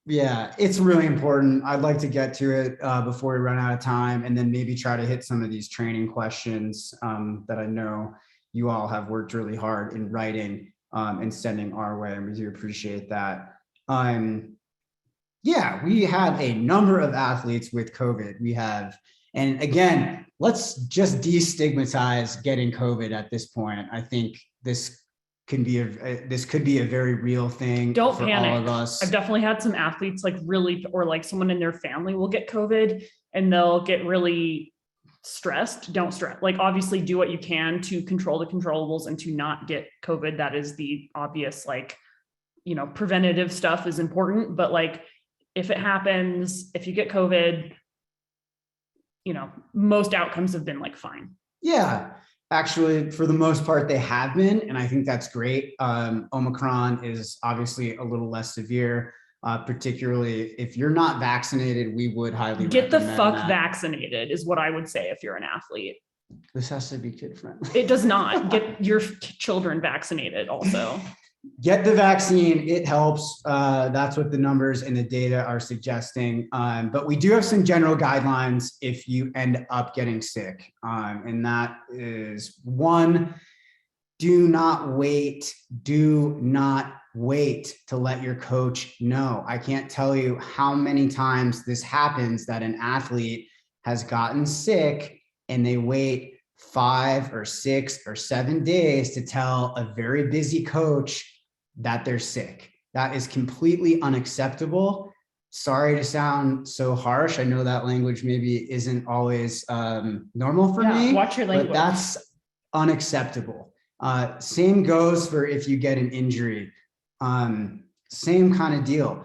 [SPEAKER 1] Yeah, it's really important. I'd like to get to it before we run out of time, and then maybe try to hit some of these training questions that I know you all have worked really hard in writing and sending our way, and we do appreciate that. Yeah, we have a number of athletes with COVID. And again, let's just destigmatize getting COVID at this point. I think this could be a very real thing.
[SPEAKER 2] Don't
[SPEAKER 1] for
[SPEAKER 2] panic.
[SPEAKER 1] all of us.
[SPEAKER 2] I've definitely had some athletes like really, or like someone in their family will get COVID and they'll get really stressed. Don't stress. Like obviously do what you can to control the controllables and to not get COVID. That is the obvious, like, preventative stuff is important, but like if it happens, if you get COVID, most outcomes have been like fine.
[SPEAKER 1] Yeah. Actually, for the most part, they have been, and I think that's great. Omicron is obviously a little less severe, particularly if you're not vaccinated. We would highly
[SPEAKER 2] get the
[SPEAKER 1] recommend
[SPEAKER 2] fuck
[SPEAKER 1] that.
[SPEAKER 2] vaccinated is what I would say if you're an athlete.
[SPEAKER 1] This has to be kid friendly.
[SPEAKER 2] It does not. Get your children vaccinated also.
[SPEAKER 1] Get the vaccine. It helps. That's what the numbers and the data are suggesting. But we do have some general guidelines if you end up getting sick. And that is 1, do not wait. Do not wait to let your coach know. I can't tell you how many times this happens that an athlete has gotten sick and they wait 5 or 6 or 7 days to tell a very busy coach that they're sick. That is completely unacceptable. Sorry to sound so harsh. I know that language maybe isn't always normal for me.
[SPEAKER 2] Watch your language.
[SPEAKER 1] But that's unacceptable. Same goes for if you get an injury. Same kind of deal.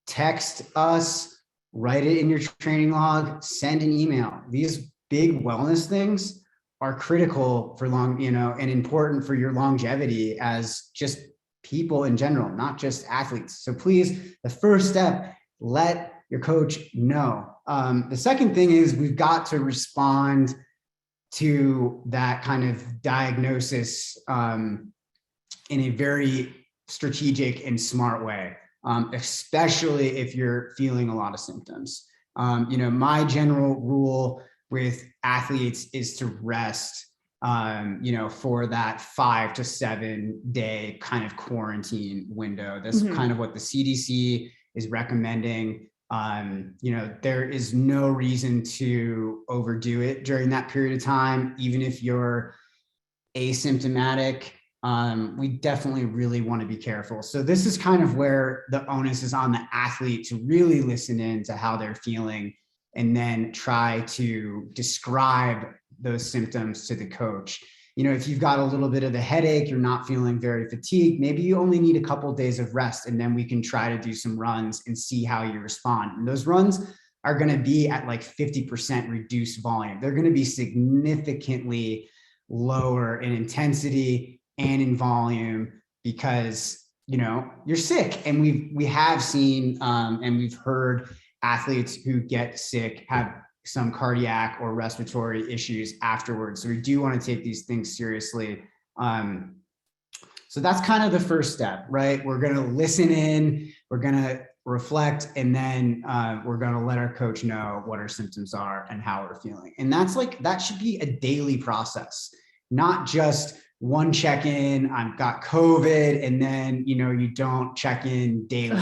[SPEAKER 1] Text us, write it in your training log, send an email. These big wellness things are critical for and important for your longevity as just people in general, not just athletes. So please, the first step, let your coach know. The second thing is we've got to respond to that kind of diagnosis in a very strategic and smart way, especially if you're feeling a lot of symptoms. My general rule with athletes is to rest for that 5 to 7 day kind of quarantine window. That's kind of what the CDC is recommending. There is no reason to overdo it during that period of time, even if you're asymptomatic. We definitely really want to be careful. So this is kind of where the onus is on the athlete to really listen in to how they're feeling and then try to describe those symptoms to the coach. if you've got a little bit of a headache, you're not feeling very fatigued, maybe you only need a couple days of rest, and then we can try to do some runs and see how you respond. And those runs are going to be at like 50% reduced volume. They're going to be significantly lower in intensity and in volume because you're sick. And we have seen and we've heard athletes who get sick have some cardiac or respiratory issues afterwards. So we do want to take these things seriously. So that's kind of the first step, right? We're going to listen in, we're going to reflect, and then we're going to let our coach know what our symptoms are and how we're feeling. And that should be a daily process, not just one check-in, I've got COVID, and then, you don't check in daily.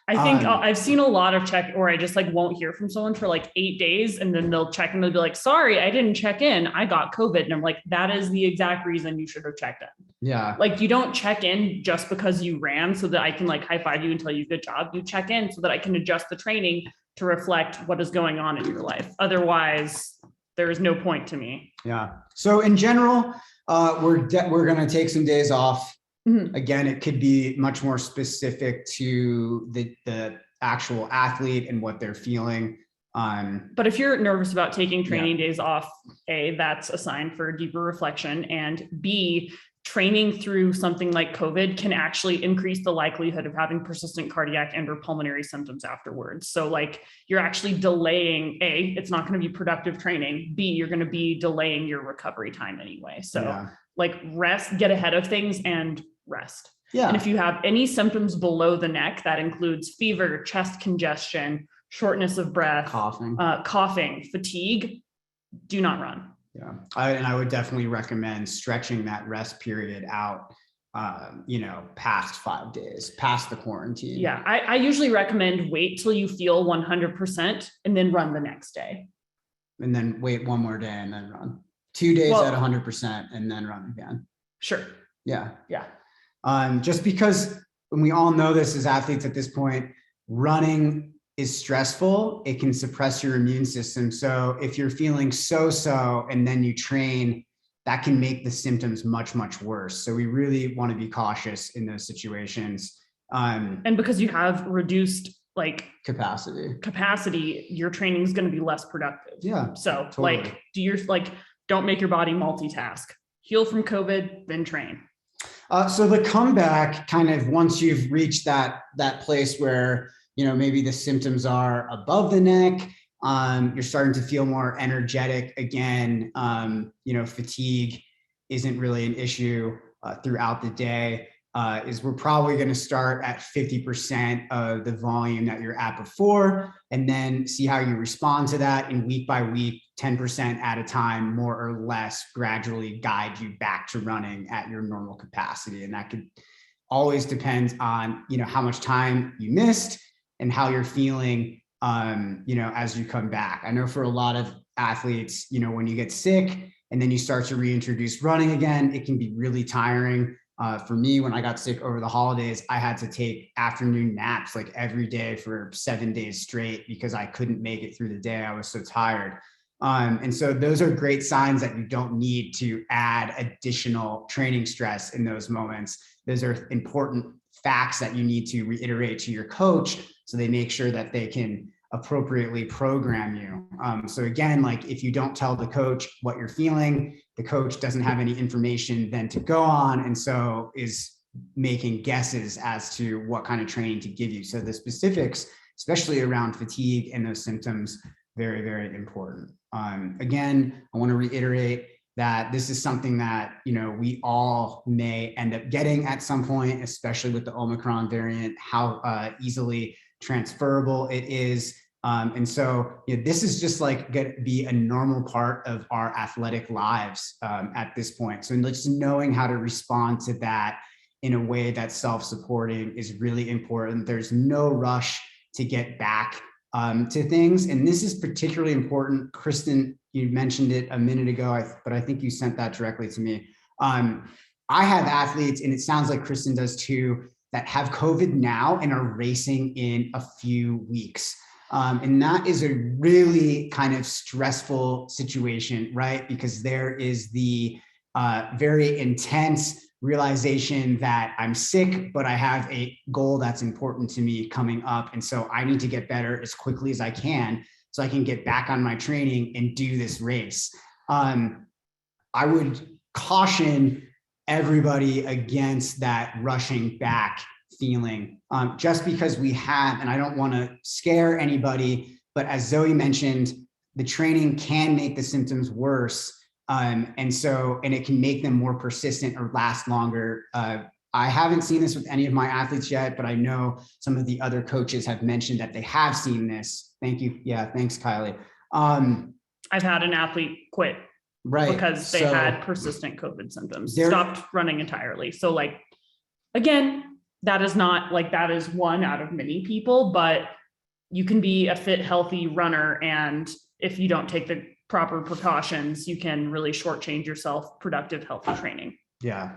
[SPEAKER 2] I think I've seen a lot of or I just like won't hear from someone for like 8 days, and then they'll check and they'll be like, sorry, I didn't check in, I got COVID. And I'm like, that is the exact reason you should have checked in.
[SPEAKER 1] Yeah.
[SPEAKER 2] Like, you don't check in just because you ran so that I can like high five you and tell you good job. You check in so that I can adjust the training to reflect what is going on in your life. Otherwise, there is no point to me.
[SPEAKER 1] Yeah. So in general, we're going to take some days off.
[SPEAKER 2] Mhm.
[SPEAKER 1] Again, it could be much more specific to the actual athlete and what they're feeling.
[SPEAKER 2] But if you're nervous about taking training days off, A, that's a sign for deeper reflection, and B, training through something like COVID can actually increase the likelihood of having persistent cardiac and or pulmonary symptoms afterwards. So like, you're actually delaying, A, it's not going to be productive training. B, you're going to be delaying your recovery time anyway. So like, rest, get ahead of things and rest.
[SPEAKER 1] Yeah.
[SPEAKER 2] And if you have any symptoms below the neck, that includes fever, chest congestion, shortness of breath, coughing, fatigue, do not run.
[SPEAKER 1] Yeah. I would definitely recommend stretching that rest period out, past 5 days, past the quarantine.
[SPEAKER 2] Yeah. I usually recommend wait till you feel 100% and then run the next day.
[SPEAKER 1] And then wait one more day and then run. 2 days at 100% and then run again.
[SPEAKER 2] Sure.
[SPEAKER 1] Yeah.
[SPEAKER 2] Yeah.
[SPEAKER 1] Just because when we all know this as athletes at this point, running is stressful, it can suppress your immune system. So if you're feeling so-so and then you train, that can make the symptoms much, much worse. So we really want to be cautious in those situations.
[SPEAKER 2] And because you have reduced like
[SPEAKER 1] capacity,
[SPEAKER 2] your training is going to be less productive.
[SPEAKER 1] Yeah.
[SPEAKER 2] So
[SPEAKER 1] totally.
[SPEAKER 2] don't make your body multitask. Heal from COVID, then train.
[SPEAKER 1] So the comeback, kind of once you've reached that place where maybe the symptoms are above the neck, you're starting to feel more energetic again. Fatigue isn't really an issue throughout the day. Is we're probably going to start at 50% of the volume that you're at before, and then see how you respond to that, and week by week, 10% at a time, more or less, gradually guide you back to running at your normal capacity. And that could always depend on, how much time you missed and how you're feeling, as you come back. I know for a lot of athletes, when you get sick and then you start to reintroduce running again, it can be really tiring. For me, when I got sick over the holidays, I had to take afternoon naps like every day for 7 days straight because I couldn't make it through the day. I was so tired. And so those are great signs that you don't need to add additional training stress in those moments. Those are important facts that you need to reiterate to your coach so they make sure that they can appropriately program you. So again, like if you don't tell the coach what you're feeling, the coach doesn't have any information then to go on, and so is making guesses as to what kind of training to give you. So the specifics, especially around fatigue and those symptoms, very, very important. Again, I want to reiterate that this is something that, we all may end up getting at some point, especially with the Omicron variant, how easily transferable it is. And so this is just like going to be a normal part of our athletic lives at this point. So just knowing how to respond to that in a way that's self-supporting is really important. There's no rush to get back to things. And this is particularly important. Kristen, you mentioned it a minute ago, but I think you sent that directly to me. I have athletes, and it sounds like Kristen does too, that have COVID now and are racing in a few weeks. And that is a really kind of stressful situation, right? Because there is the very intense realization that I'm sick, but I have a goal that's important to me coming up. And so I need to get better as quickly as I can so I can get back on my training and do this race. I would caution everybody against that rushing back feeling, just because we have, and I don't want to scare anybody, but as Zoe mentioned, the training can make the symptoms worse. And it can make them more persistent or last longer. I haven't seen this with any of my athletes yet, but I know some of the other coaches have mentioned that they have seen this. Thank you. Yeah, thanks, Kylie.
[SPEAKER 2] I've had an athlete quit
[SPEAKER 1] Right.
[SPEAKER 2] because they
[SPEAKER 1] So
[SPEAKER 2] had persistent COVID symptoms,
[SPEAKER 1] there-
[SPEAKER 2] stopped running entirely. So like, again, that is not like, that is one out of many people, but you can be a fit, healthy runner. And if you don't take the proper precautions, you can really shortchange yourself productive, healthy training.
[SPEAKER 1] Yeah.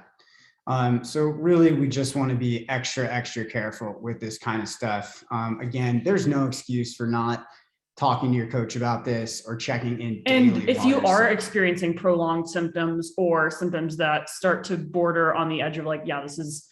[SPEAKER 1] So really, we just want to be extra careful with this kind of stuff. Again, there's no excuse for not talking to your coach about this or checking in daily.
[SPEAKER 2] And if
[SPEAKER 1] while
[SPEAKER 2] you
[SPEAKER 1] you're
[SPEAKER 2] are
[SPEAKER 1] sick.
[SPEAKER 2] experiencing prolonged symptoms or symptoms that start to border on the edge of like, yeah, this is,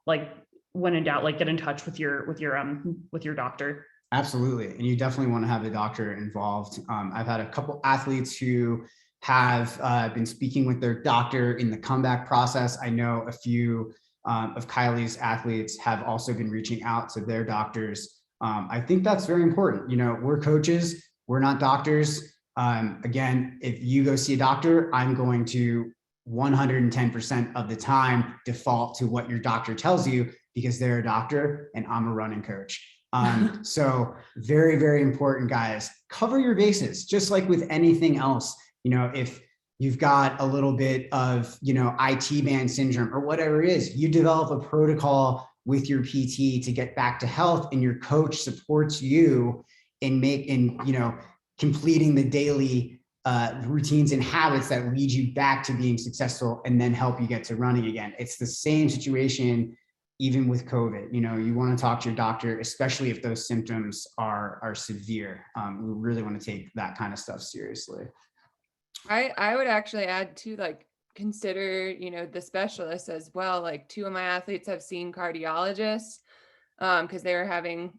[SPEAKER 2] like when in doubt, like get in touch with your doctor.
[SPEAKER 1] Absolutely. And you definitely want to have a doctor involved. I've had a couple athletes who have been speaking with their doctor in the comeback process. I know a few of Kylie's athletes have also been reaching out to their doctors. I think that's very important. We're coaches, we're not doctors. Again, if you go see a doctor, I'm going to 110% of the time default to what your doctor tells you because they're a doctor and I'm a running coach. So very, very important, guys. Cover your bases, just like with anything else. If you've got a little bit of, IT band syndrome or whatever it is, you develop a protocol with your PT to get back to health, and your coach supports you in completing the daily routines and habits that lead you back to being successful and then help you get to running again. It's the same situation even with COVID. You want to talk to your doctor, especially if those symptoms are severe. We really want to take that kind of stuff seriously.
[SPEAKER 5] I would actually add to consider, the specialists as well. Like 2 of my athletes have seen cardiologists because they were having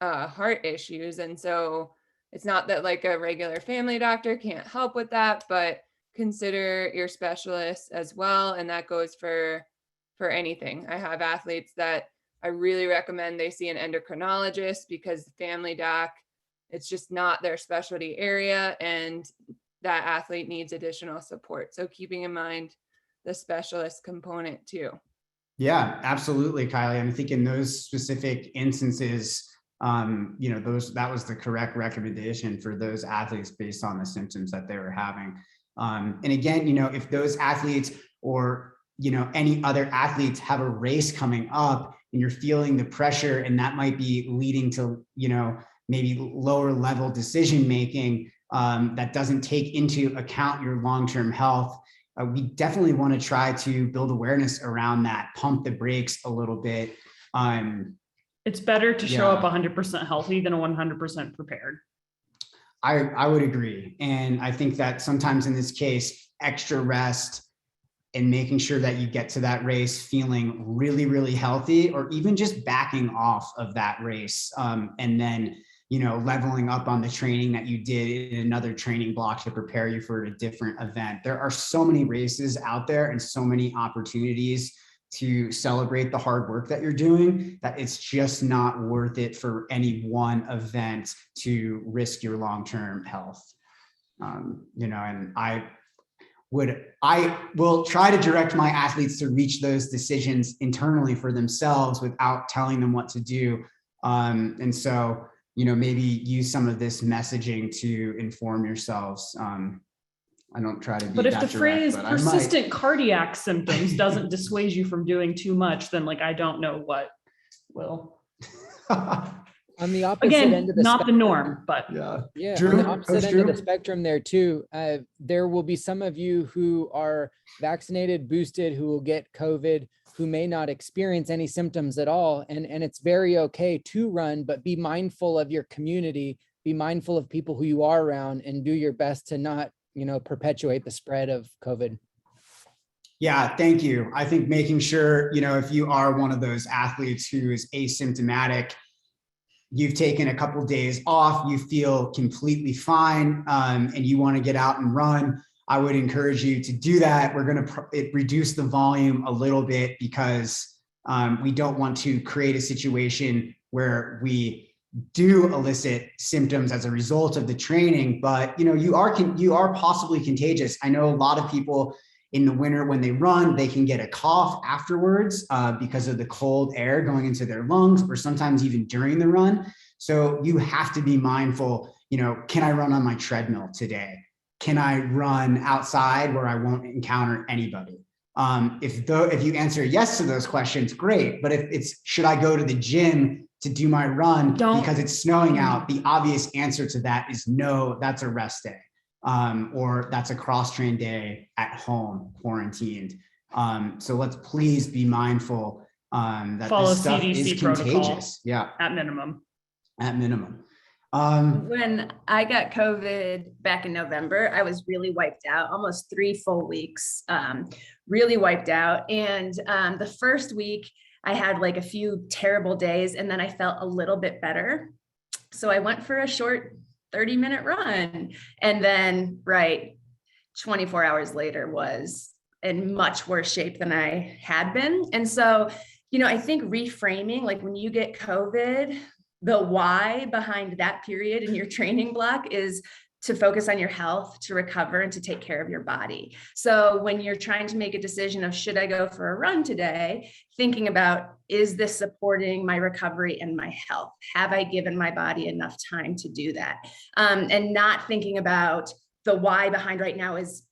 [SPEAKER 5] heart issues. And so it's not that like a regular family doctor can't help with that, but consider your specialist as well. And that goes for anything. I have athletes that I really recommend they see an endocrinologist because the family doc, it's just not their specialty area, and that athlete needs additional support. So keeping in mind the specialist component too.
[SPEAKER 1] Yeah, absolutely, Kylie. I think in those specific instances, that was the correct recommendation for those athletes based on the symptoms that they were having. And again, if those athletes or any other athletes have a race coming up and you're feeling the pressure, and that might be leading to, maybe lower level decision making that doesn't take into account your long-term health. We definitely want to try to build awareness around that, pump the brakes a little bit.
[SPEAKER 2] It's better to show
[SPEAKER 1] Yeah.
[SPEAKER 2] up 100% healthy than 100% prepared.
[SPEAKER 1] I would agree. And I think that sometimes in this case, extra rest and making sure that you get to that race feeling really, really healthy, or even just backing off of that race. And then, leveling up on the training that you did in another training block to prepare you for a different event. There are so many races out there and so many opportunities to celebrate the hard work that you're doing that it's just not worth it for any one event to risk your long-term health. And I will try to direct my athletes to reach those decisions internally for themselves without telling them what to do. And so, maybe use some of this messaging to inform yourselves. I don't try to be
[SPEAKER 2] But if
[SPEAKER 1] that
[SPEAKER 2] the
[SPEAKER 1] direct,
[SPEAKER 2] phrase
[SPEAKER 1] but I
[SPEAKER 2] persistent cardiac symptoms doesn't dissuade you from doing too much, then I don't know what will.
[SPEAKER 1] might.
[SPEAKER 7] On the opposite end
[SPEAKER 2] Again,
[SPEAKER 7] of the
[SPEAKER 2] not the
[SPEAKER 7] spectrum,
[SPEAKER 2] norm, but
[SPEAKER 1] Yeah.
[SPEAKER 7] yeah,
[SPEAKER 1] Drew,
[SPEAKER 7] on the opposite
[SPEAKER 1] Coach
[SPEAKER 7] end of the
[SPEAKER 1] Drew?
[SPEAKER 7] spectrum there too, there will be some of you who are vaccinated, boosted, who will get COVID, who may not experience any symptoms at all. And it's very okay to run, but be mindful of your community, be mindful of people who you are around, and do your best to not, perpetuate the spread of COVID.
[SPEAKER 1] Yeah, thank you. I think making sure, if you are one of those athletes who is asymptomatic, you've taken a couple of days off, you feel completely fine, and you want to get out and run, I would encourage you to do that. We're going to reduce the volume a little bit because we don't want to create a situation where we do elicit symptoms as a result of the training. But you are possibly contagious. I know a lot of people in the winter when they run, they can get a cough afterwards because of the cold air going into their lungs, or sometimes even during the run. So you have to be mindful, can I run on my treadmill today? Can I run outside where I won't encounter anybody? If you answer yes to those questions, great. But if it's, should I go to the gym to do my run because it's snowing out? The obvious answer to that is no, that's a rest day. Or that's a cross-train day at home, quarantined. So let's please be mindful that
[SPEAKER 2] Follow
[SPEAKER 1] this stuff
[SPEAKER 2] CDC
[SPEAKER 1] is
[SPEAKER 2] protocol.
[SPEAKER 1] contagious. Yeah,
[SPEAKER 2] At minimum.
[SPEAKER 1] at minimum.
[SPEAKER 4] When I got COVID back in November, I was really wiped out, almost 3 full weeks, really wiped out. And the first week I had like a few terrible days, and then I felt a little bit better. So I went for a short 30-minute run, and then 24 hours later was in much worse shape than I had been. And so, I think reframing, like when you get COVID, the why behind that period in your training block is to focus on your health, to recover, and to take care of your body. So when you're trying to make a decision of, should I go for a run today? Thinking about, is this supporting my recovery and my health? Have I given my body enough time to do that? And not thinking about the why behind right now is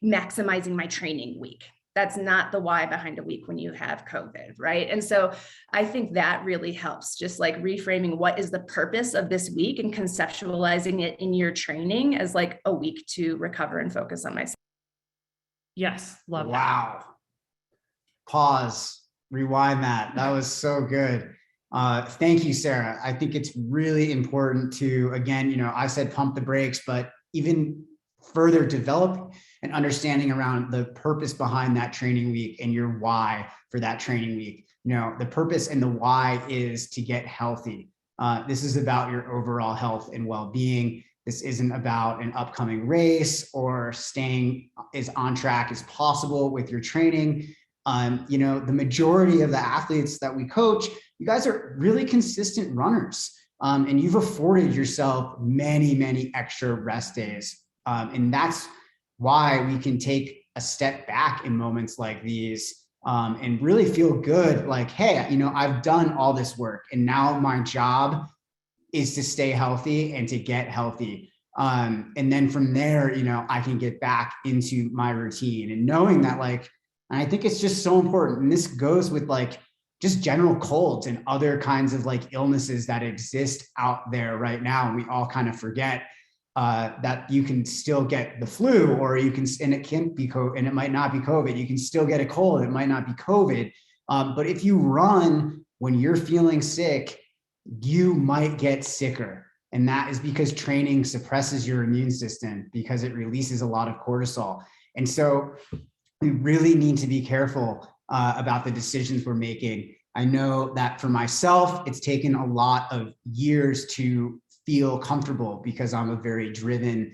[SPEAKER 4] maximizing my training week. That's not the why behind a week when you have COVID, right? And so I think that really helps, just like reframing what is the purpose of this week and conceptualizing it in your training as like a week to recover and focus on myself.
[SPEAKER 2] Yes, love that.
[SPEAKER 1] Wow. Pause, rewind that. That was so good. Thank you, Sarah. I think it's really important to, again, I said pump the brakes, but even further develop an understanding around the purpose behind that training week and your why for that training week. The purpose and the why is to get healthy. This is about your overall health and well-being. This isn't about an upcoming race or staying as on track as possible with your training. The majority of the athletes that we coach, you guys are really consistent runners, and you've afforded yourself many, many extra rest days. And that's why we can take a step back in moments like these and really feel good. Like, hey, I've done all this work, and now my job is to stay healthy and to get healthy. And then from there, I can get back into my routine, and knowing that, and I think it's just so important. And this goes with just general colds and other kinds of illnesses that exist out there right now. And we all kind of forget that you can still get the flu, or you can, and it can't be COVID, and it might not be COVID. You can still get a cold. It might not be COVID. But if you run when you're feeling sick, you might get sicker. And that is because training suppresses your immune system because it releases a lot of cortisol. And so we really need to be careful about the decisions we're making. I know that for myself, it's taken a lot of years to feel comfortable because I'm a very driven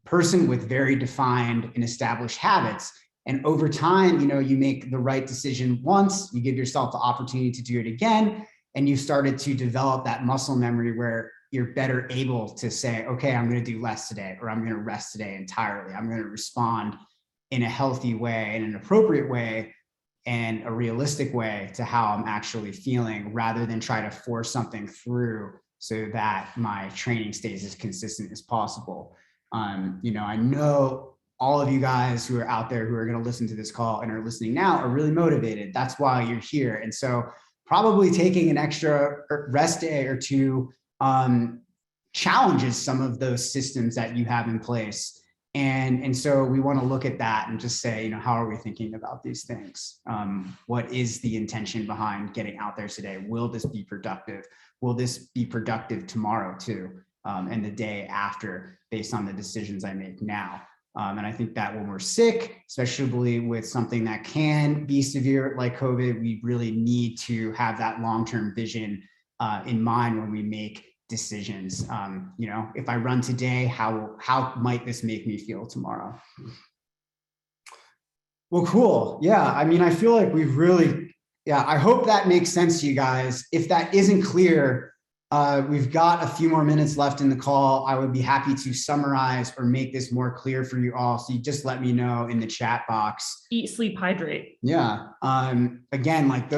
[SPEAKER 1] person with very defined and established habits. And over time, you make the right decision once, you give yourself the opportunity to do it again, and you started to develop that muscle memory where you're better able to say, okay, I'm going to do less today, or I'm going to rest today entirely. I'm going to respond in a healthy way, in an appropriate way, and a realistic way to how I'm actually feeling, rather than try to force something through so that my training stays as consistent as possible. I know all of you guys who are out there who are going to listen to this call and are listening now are really motivated. That's why you're here. And so probably taking an extra rest day or two challenges some of those systems that you have in place. And so we want to look at that and just say, how are we thinking about these things? What is the intention behind getting out there today? Will this be productive? Will this be productive tomorrow too? And the day after, based on the decisions I make now? And I think that when we're sick, especially with something that can be severe like COVID, we really need to have that long-term vision in mind when we make decisions. You know, if I run today, how might this make me feel tomorrow? Well, cool. Yeah, I mean, I feel like we've really, I hope that makes sense to you guys. If that isn't clear, we've got a few more minutes left in the call. I would be happy to summarize or make this more clear for you all. So you just let me know in the chat box.
[SPEAKER 2] Eat, sleep, hydrate.
[SPEAKER 1] Yeah. Again, like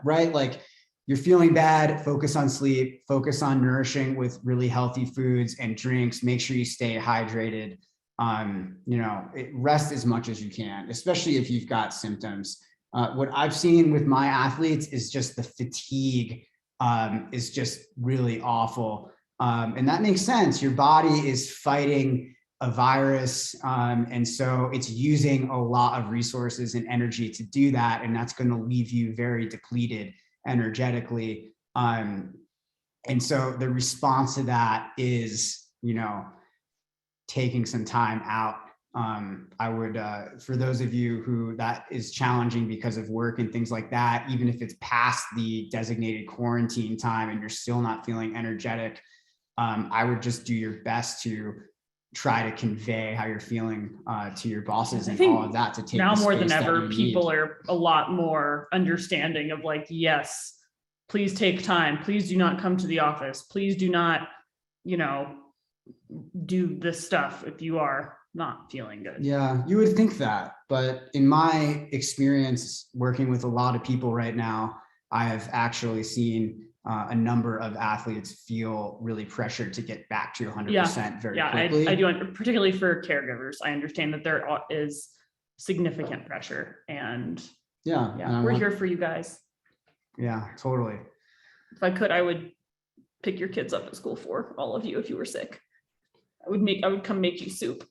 [SPEAKER 1] right. Like you're feeling bad, focus on sleep, focus on nourishing with really healthy foods and drinks. Make sure you stay hydrated. You know, rest as much as you can, especially if you've got symptoms. What I've seen with my athletes is just the fatigue is just really awful. And that makes sense. Your body is fighting a virus. And so it's using a lot of resources and energy to do that. And that's going to leave you very depleted energetically. And so the response to that is, you know, taking some time out. I would, for those of you who that is challenging because of work and things like that, even if it's past the designated quarantine time and you're still not feeling energetic, I would just do your best to try to convey how you're feeling to your bosses and all of that to take
[SPEAKER 2] now
[SPEAKER 1] the
[SPEAKER 2] more than
[SPEAKER 1] space that
[SPEAKER 2] ever,
[SPEAKER 1] you
[SPEAKER 2] people
[SPEAKER 1] need.
[SPEAKER 2] are a lot more understanding of like, yes, please take time. Please do not come to the office. Please do not, you know, do this stuff if you are not feeling good.
[SPEAKER 1] Yeah, you would think that, but in my experience working with a lot of people right now, I have actually seen a number of athletes feel really pressured to get back to 100% very quickly.
[SPEAKER 2] I do, particularly for caregivers. I understand that there is significant pressure, and we're here for you guys.
[SPEAKER 1] Yeah, totally.
[SPEAKER 2] If I could, I would pick your kids up at school for all of you if you were sick. I would come make you soup.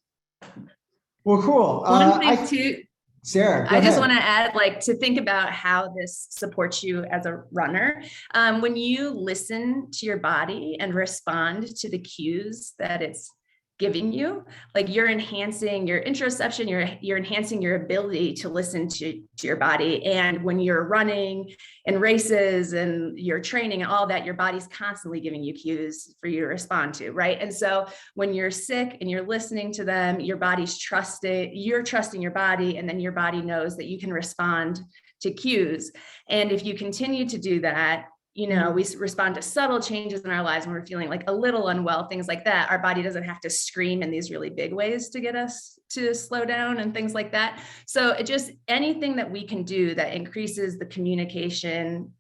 [SPEAKER 1] Well, cool.
[SPEAKER 4] One thing too,
[SPEAKER 1] Sarah,
[SPEAKER 4] I just want to add, like, to think about how this supports you as a runner. When you listen to your body and respond to the cues that it's giving you, like, you're enhancing your interoception, you're enhancing your ability to listen to your body. And when you're running and races and you're training and all that, your body's constantly giving you cues for you to respond to, right? And so when you're sick and you're listening to them, your body's you're trusting your body, and then your body knows that you can respond to cues. And if you continue to do that, you know, we respond to subtle changes in our lives when we're feeling like a little unwell, things like that. Our body doesn't have to scream in these really big ways to get us to slow down and things like that. So it just, anything that we can do that increases the communication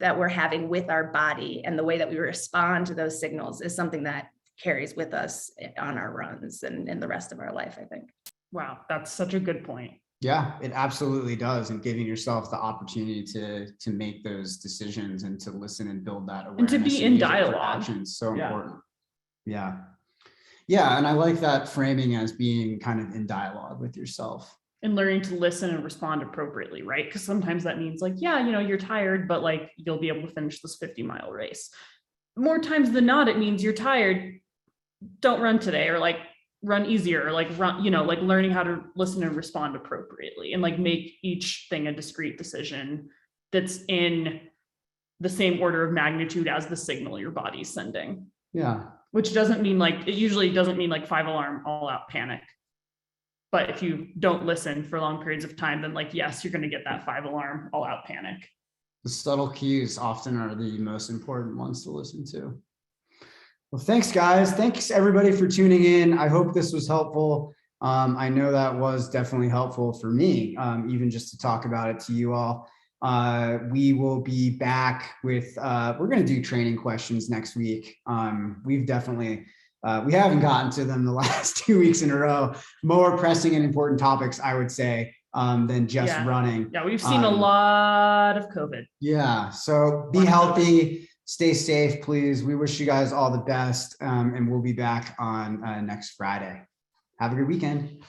[SPEAKER 4] that we're having with our body and the way that we respond to those signals is something that carries with us on our runs and in the rest of our life, I think.
[SPEAKER 2] Wow, that's such a good point.
[SPEAKER 1] Yeah, it absolutely does. And giving yourself the opportunity to make those decisions and to listen and build that awareness.
[SPEAKER 2] And to be in dialogue.
[SPEAKER 1] So important. Yeah. Yeah. And I like that framing as being kind of in dialogue with yourself.
[SPEAKER 2] And learning to listen and respond appropriately, right? Because sometimes that means like, yeah, you know, you're tired, but like you'll be able to finish this 50-mile race. More times than not, it means you're tired. Don't run today, or like run easier, or like run, you know, like learning how to listen and respond appropriately and like make each thing a discrete decision that's in the same order of magnitude as the signal your body's sending.
[SPEAKER 1] Yeah.
[SPEAKER 2] Which doesn't mean like, it usually doesn't mean like 5-alarm all out panic. But if you don't listen for long periods of time, then like, yes, you're going to get that 5-alarm all out panic.
[SPEAKER 1] The subtle cues often are the most important ones to listen to. Well, thanks, guys. Thanks, everybody, for tuning in. I hope this was helpful. I know that was definitely helpful for me, even just to talk about it to you all. We will be back with, we're going to do training questions next week. We've definitely, we haven't gotten to them the last 2 weeks in a row. More pressing and important topics, I would say, than just running.
[SPEAKER 2] Yeah, we've seen a lot of COVID.
[SPEAKER 1] Yeah, so be healthy. Stay safe, please. We wish you guys all the best, and we'll be back on next Friday. Have a good weekend.